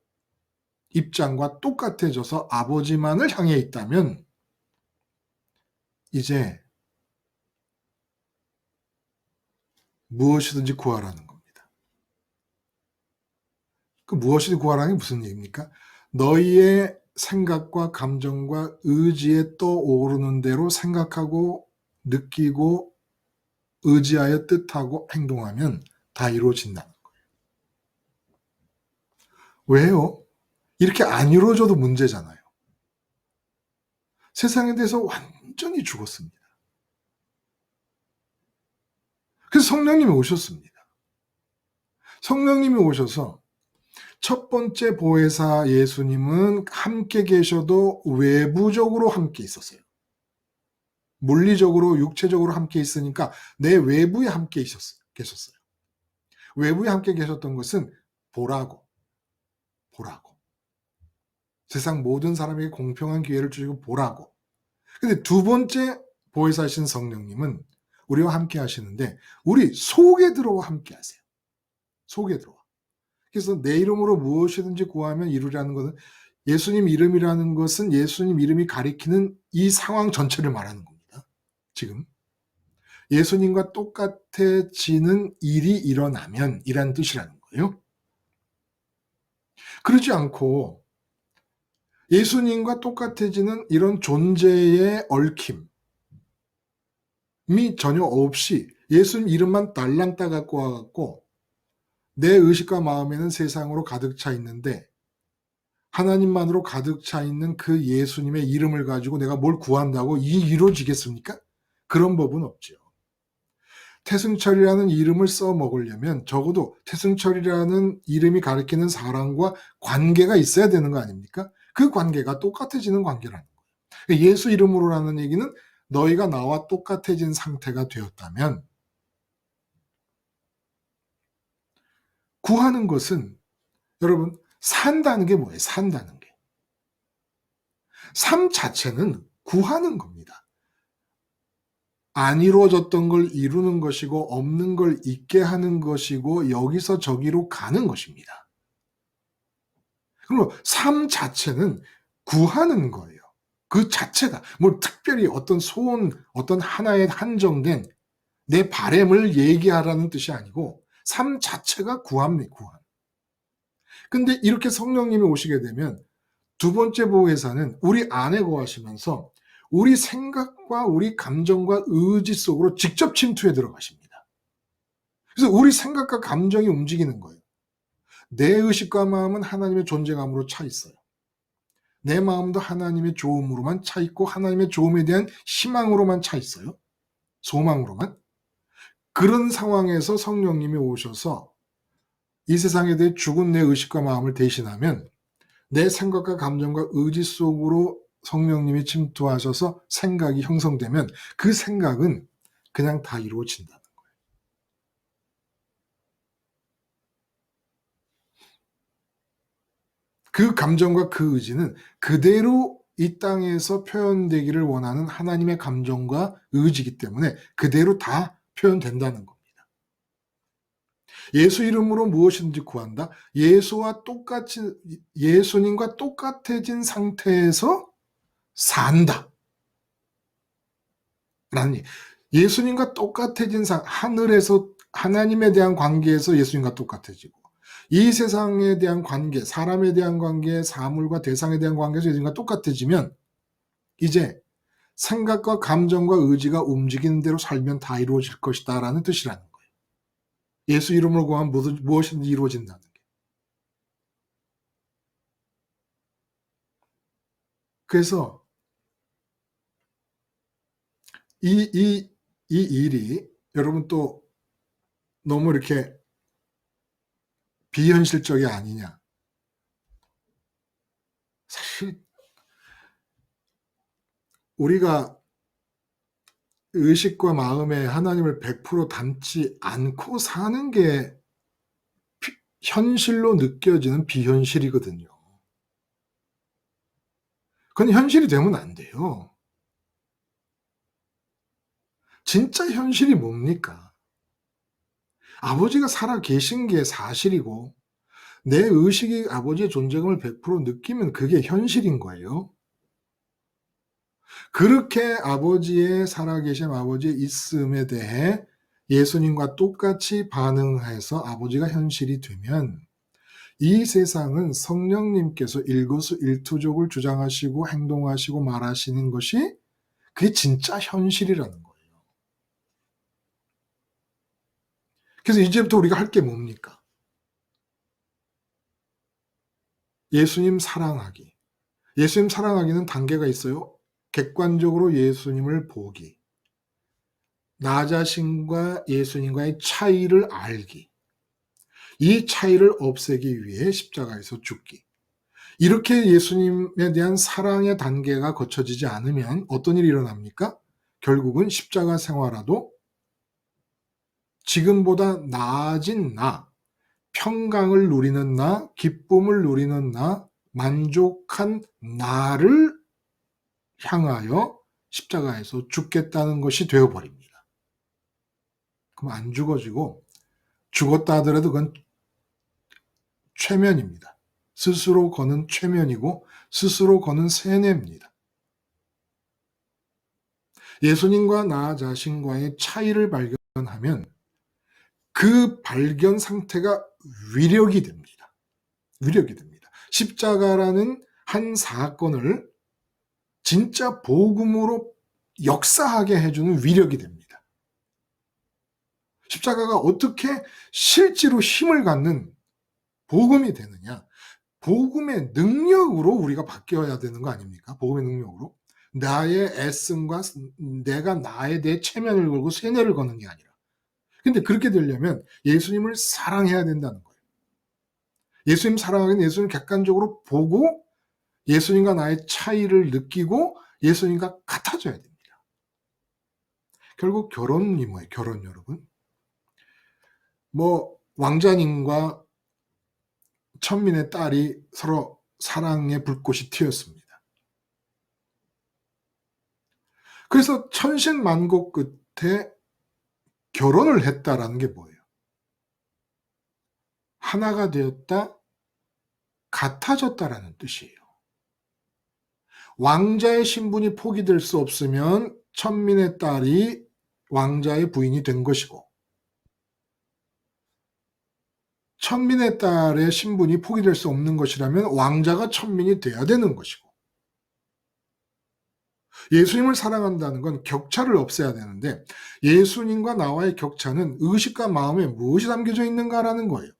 입장과 똑같아져서 아버지만을 향해 있다면 이제 무엇이든지 구하라는 겁니다. 그 무엇이든지 구하라는 게 무슨 얘기입니까? 너희의 생각과 감정과 의지에 떠오르는 대로 생각하고 느끼고 의지하여 뜻하고 행동하면 다 이루어진다는 거예요. 왜요? 이렇게 안 이루어져도 문제잖아요. 세상에 대해서 완전히 죽었습니다. 그래서 성령님이 오셨습니다. 성령님이 오셔서 첫 번째 보혜사 예수님은 함께 계셔도 외부적으로 함께 있었어요. 물리적으로 육체적으로 함께 있으니까 내 외부에 함께 계셨어요. 외부에 함께 계셨던 것은 보라고. 세상 모든 사람에게 공평한 기회를 주시고 보라고. 근데 두 번째 보혜사신 성령님은 우리와 함께 하시는데 우리 속에 들어와 함께 하세요. 속에 들어와. 그래서 내 이름으로 무엇이든지 구하면 이루라는 것은 예수님 이름이라는 것은 예수님 이름이 가리키는 이 상황 전체를 말하는 겁니다. 지금 예수님과 똑같아지는 일이 일어나면 이란 뜻이라는 거예요. 그러지 않고 예수님과 똑같아지는 이런 존재의 얽힘이 전혀 없이 예수님 이름만 달랑 따갖고 와갖고 내 의식과 마음에는 세상으로 가득 차 있는데 하나님만으로 가득 차 있는 그 예수님의 이름을 가지고 내가 뭘 구한다고 이루어지겠습니까? 그런 법은 없죠. 태승철이라는 이름을 써먹으려면 적어도 태승철이라는 이름이 가리키는 사람과 관계가 있어야 되는 거 아닙니까? 그 관계가 똑같아지는 관계라는 거예요. 예수 이름으로라는 얘기는 너희가 나와 똑같아진 상태가 되었다면 구하는 것은 여러분 산다는 게 뭐예요? 산다는 게. 삶 자체는 구하는 겁니다. 안 이루어졌던 걸 이루는 것이고 없는 걸 있게 하는 것이고 여기서 저기로 가는 것입니다. 그리고 삶 자체는 구하는 거예요. 그 자체가 뭐 특별히 어떤 소원, 어떤 하나에 한정된 내 바램을 얘기하라는 뜻이 아니고 삶 자체가 구합니다. 구함. 근데 이렇게 성령님이 오시게 되면 두 번째 보혜사는 우리 안에 거하시면서 우리 생각과 우리 감정과 의지 속으로 직접 침투해 들어가십니다. 그래서 우리 생각과 감정이 움직이는 거예요. 내 의식과 마음은 하나님의 존재감으로 차 있어요. 내 마음도 하나님의 좋음으로만 차 있고 하나님의 좋음에 대한 희망으로만 차 있어요. 소망으로만. 그런 상황에서 성령님이 오셔서 이 세상에 대해 죽은 내 의식과 마음을 대신하면 내 생각과 감정과 의지 속으로 성령님이 침투하셔서 생각이 형성되면 그 생각은 그냥 다 이루어진다는 거예요. 그 감정과 그 의지는 그대로 이 땅에서 표현되기를 원하는 하나님의 감정과 의지이기 때문에 그대로 다 표현된다는 겁니다. 예수 이름으로 무엇이든지 구한다. 예수님과 똑같아진 상태에서 산다. 라는 예수님과 똑같아진 하늘에서 하나님에 대한 관계에서 예수님과 똑같아지고 이 세상에 대한 관계, 사람에 대한 관계, 사물과 대상에 대한 관계에서 예수님과 똑같아지면 이제 생각과 감정과 의지가 움직이는 대로 살면 다 이루어질 것이다 라는 뜻이라는 거예요. 예수 이름으로 구하면 무엇이든지 이루어진다는 게. 그래서 이 일이 여러분 또 너무 이렇게 비현실적이 아니냐. 사실 우리가 의식과 마음에 하나님을 100% 담지 않고 사는 게 현실로 느껴지는 비현실이거든요. 그건 현실이 되면 안 돼요. 진짜 현실이 뭡니까? 아버지가 살아 계신 게 사실이고 내 의식이 아버지의 존재감을 100% 느끼면 그게 현실인 거예요. 그렇게 아버지의 살아계신 아버지의 있음에 대해 예수님과 똑같이 반응해서 아버지가 현실이 되면 이 세상은 성령님께서 일거수일투족을 주장하시고 행동하시고 말하시는 것이 그게 진짜 현실이라는 거예요. 그래서 이제부터 우리가 할 게 뭡니까? 예수님 사랑하기. 예수님 사랑하기는 단계가 있어요. 객관적으로 예수님을 보기. 나 자신과 예수님과의 차이를 알기. 이 차이를 없애기 위해 십자가에서 죽기. 이렇게 예수님에 대한 사랑의 단계가 거쳐지지 않으면 어떤 일이 일어납니까? 결국은 십자가 생활화도 지금보다 나아진 나, 평강을 누리는 나, 기쁨을 누리는 나, 만족한 나를 향하여 십자가에서 죽겠다는 것이 되어버립니다. 그럼 안 죽어지고 죽었다 하더라도 그건 최면입니다. 스스로 거는 최면이고 스스로 거는 세뇌입니다. 예수님과 나 자신과의 차이를 발견하면 그 발견 상태가 위력이 됩니다. 위력이 됩니다. 십자가라는 한 사건을 진짜 복음으로 역사하게 해주는 위력이 됩니다. 십자가가 어떻게 실제로 힘을 갖는 복음이 되느냐? 복음의 능력으로 우리가 바뀌어야 되는 거 아닙니까? 복음의 능력으로. 나의 애씀과 내가 나에 대해 체면을 걸고 세뇌를 거는 게 아니라. 근데 그렇게 되려면 예수님을 사랑해야 된다는 거예요. 예수님 사랑하기는 예수님 객관적으로 보고 예수님과 나의 차이를 느끼고 예수님과 같아져야 됩니다. 결국 결혼이 뭐예요? 결혼 여러분. 왕자님과 천민의 딸이 서로 사랑의 불꽃이 튀었습니다. 그래서 천신만고 끝에 결혼을 했다라는 게 뭐예요? 하나가 되었다, 같아졌다라는 뜻이에요. 왕자의 신분이 포기될 수 없으면 천민의 딸이 왕자의 부인이 된 것이고, 천민의 딸의 신분이 포기될 수 없는 것이라면 왕자가 천민이 돼야 되는 것이고, 예수님을 사랑한다는 건 격차를 없애야 되는데 예수님과 나와의 격차는 의식과 마음에 무엇이 담겨져 있는가라는 거예요.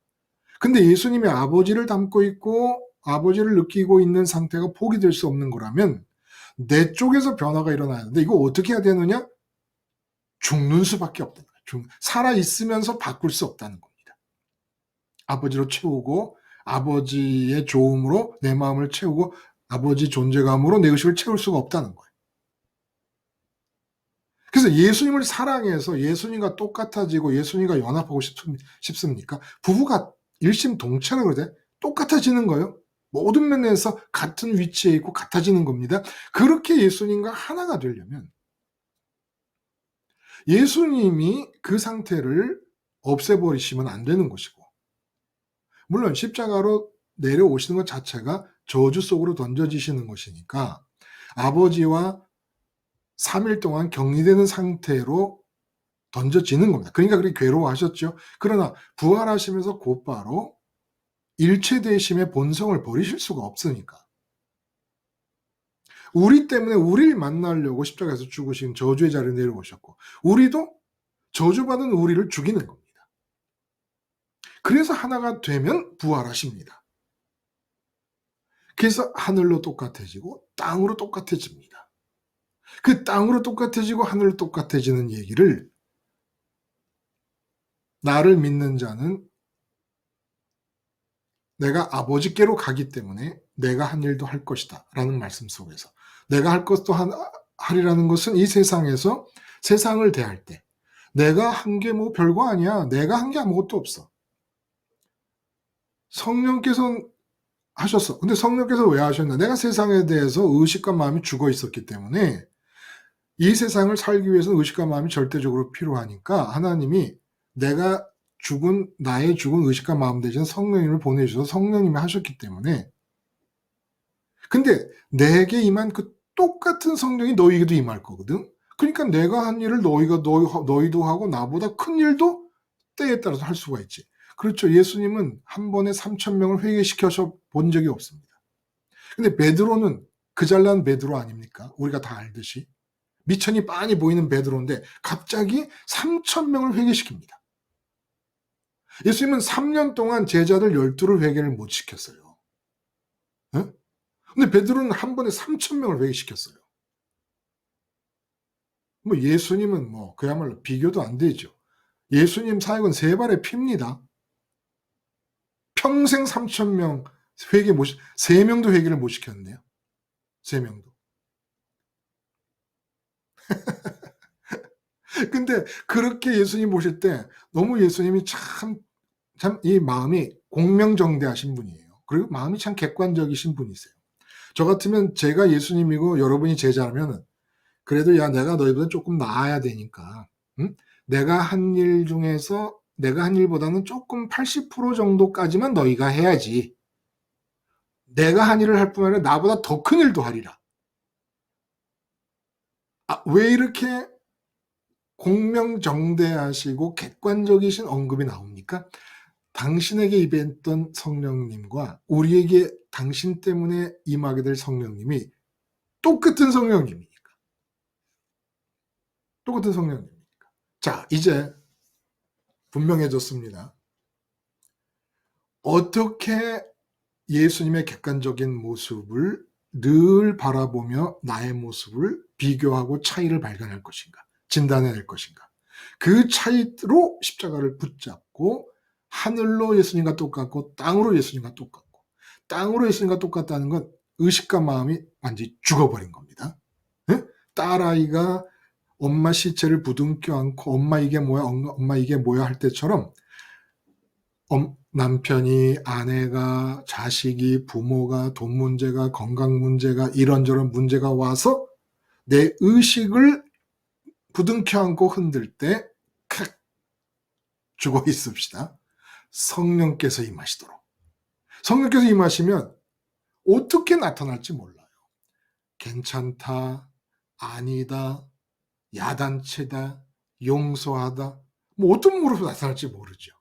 근데 예수님이 아버지를 담고 있고 아버지를 느끼고 있는 상태가 포기될 수 없는 거라면 내 쪽에서 변화가 일어나야 하는데 이거 어떻게 해야 되느냐? 죽는 수밖에 없다는 거예요. 살아있으면서 바꿀 수 없다는 겁니다. 아버지로 채우고 아버지의 좋음으로 내 마음을 채우고 아버지 존재감으로 내 의식을 채울 수가 없다는 거예요. 그래서 예수님을 사랑해서 예수님과 똑같아지고 예수님과 연합하고 싶습니까? 부부가 일심동체라고 그러대. 똑같아지는 거예요. 모든 면에서 같은 위치에 있고 같아지는 겁니다. 그렇게 예수님과 하나가 되려면 예수님이 그 상태를 없애버리시면 안 되는 것이고, 물론 십자가로 내려오시는 것 자체가 저주 속으로 던져지시는 것이니까 아버지와 3일 동안 격리되는 상태로 던져지는 겁니다. 그러니까 그렇게 괴로워하셨죠. 그러나 부활하시면서 곧바로 일체대심의 본성을 버리실 수가 없으니까. 우리 때문에 우리를 만나려고 십자가에서 죽으신 저주의 자리에 내려오셨고 우리도 저주받은 우리를 죽이는 겁니다. 그래서 하나가 되면 부활하십니다. 그래서 하늘로 똑같아지고 땅으로 똑같아집니다. 그 땅으로 똑같아지고 하늘로 똑같아지는 얘기를 나를 믿는 자는 내가 아버지께로 가기 때문에 내가 한 일도 할 것이다 라는 말씀 속에서 내가 할 것도 하리라는 것은 이 세상에서 세상을 대할 때 내가 한 게 뭐 별거 아니야. 내가 한 게 아무것도 없어. 성령께서 하셨어. 근데 성령께서 왜 하셨나? 내가 세상에 대해서 의식과 마음이 죽어 있었기 때문에 이 세상을 살기 위해서는 의식과 마음이 절대적으로 필요하니까 하나님이 나의 죽은 의식과 마음 대신 성령님을 보내주셔서 성령님이 하셨기 때문에 근데 내게 임한 그 똑같은 성령이 너희에게도 임할 거거든. 그러니까 내가 한 일을 너희도 하고 나보다 큰 일도 때에 따라서 할 수가 있지. 그렇죠. 예수님은 한 번에 3,000명을 회개시켜서 본 적이 없습니다. 근데 베드로는 그 잘난 베드로 아닙니까? 우리가 다 알듯이. 미천이 빤히 보이는 베드로인데 갑자기 3,000명을 회개시킵니다. 예수님은 3년 동안 제자들 12를 회개를 못 시켰어요. 네? 근데 베드로는 한 번에 3,000명을 회개시켰어요. 예수님은 그야말로 비교도 안 되죠. 예수님 사역은 세 발의 피입니다. 평생 3,000명 3명도 회개를 못 시켰는데요. 3명도. 근데 그렇게 예수님 보실 때 너무 예수님이 참 이 마음이 공명정대하신 분이에요. 그리고 마음이 참 객관적이신 분이세요. 저 같으면 제가 예수님이고 여러분이 제자라면 그래도 야 내가 너희보다 조금 나아야 되니까 응? 내가 한 일 중에서 내가 한 일보다는 조금 80% 정도까지만 너희가 해야지. 내가 한 일을 할 뿐 아니라 나보다 더 큰 일도 하리라. 왜 이렇게 공명정대하시고 객관적이신 언급이 나옵니까? 당신에게 임했던 성령님과 우리에게 당신 때문에 임하게 될 성령님이 똑같은 성령님이니까. 똑같은 성령님이니까. 자, 이제 분명해졌습니다. 어떻게 예수님의 객관적인 모습을 늘 바라보며 나의 모습을 비교하고 차이를 발견할 것인가, 진단해낼 것인가. 그 차이로 십자가를 붙잡고 하늘로 예수님과 똑같고 땅으로 예수님과 똑같고 땅으로 예수님과 똑같다는 건 의식과 마음이 완전히 죽어버린 겁니다. 네? 딸아이가 엄마 시체를 부둥켜 안고 엄마 이게 뭐야 엄마 이게 뭐야 할 때처럼 남편이 아내가 자식이 부모가 돈 문제가 건강 문제가 이런저런 문제가 와서 내 의식을 부둥켜 안고 흔들 때 칵 죽어 있읍시다. 성령께서 임하시도록. 성령께서 임하시면 어떻게 나타날지 몰라요. 괜찮다, 아니다, 야단치다, 용서하다, 뭐 어떤 모습으로 나타날지 모르죠.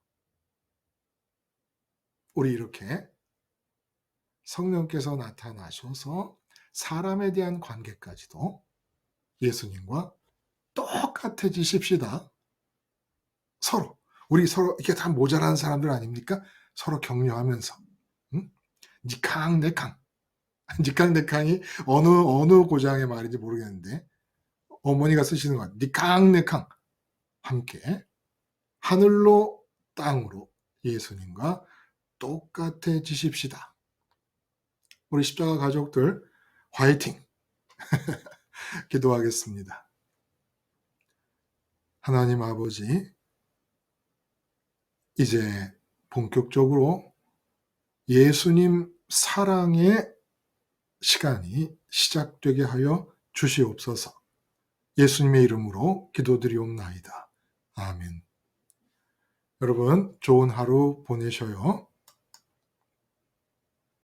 우리 이렇게 성령께서 나타나셔서 사람에 대한 관계까지도 예수님과 똑같아지십시다. 서로. 우리 서로 이게 다 모자란 사람들 아닙니까? 서로 격려하면서. 응? 니캉 내캉. 니캉 내캉이 어느 고장의 말인지 모르겠는데 어머니가 쓰시는 것 니캉 내캉. 함께 하늘로 땅으로 예수님과 똑같아지십시다. 우리 십자가 가족들 화이팅! 기도하겠습니다. 하나님 아버지, 이제 본격적으로 예수님 사랑의 시간이 시작되게 하여 주시옵소서. 예수님의 이름으로 기도드리옵나이다. 아멘. 여러분, 좋은 하루 보내셔요.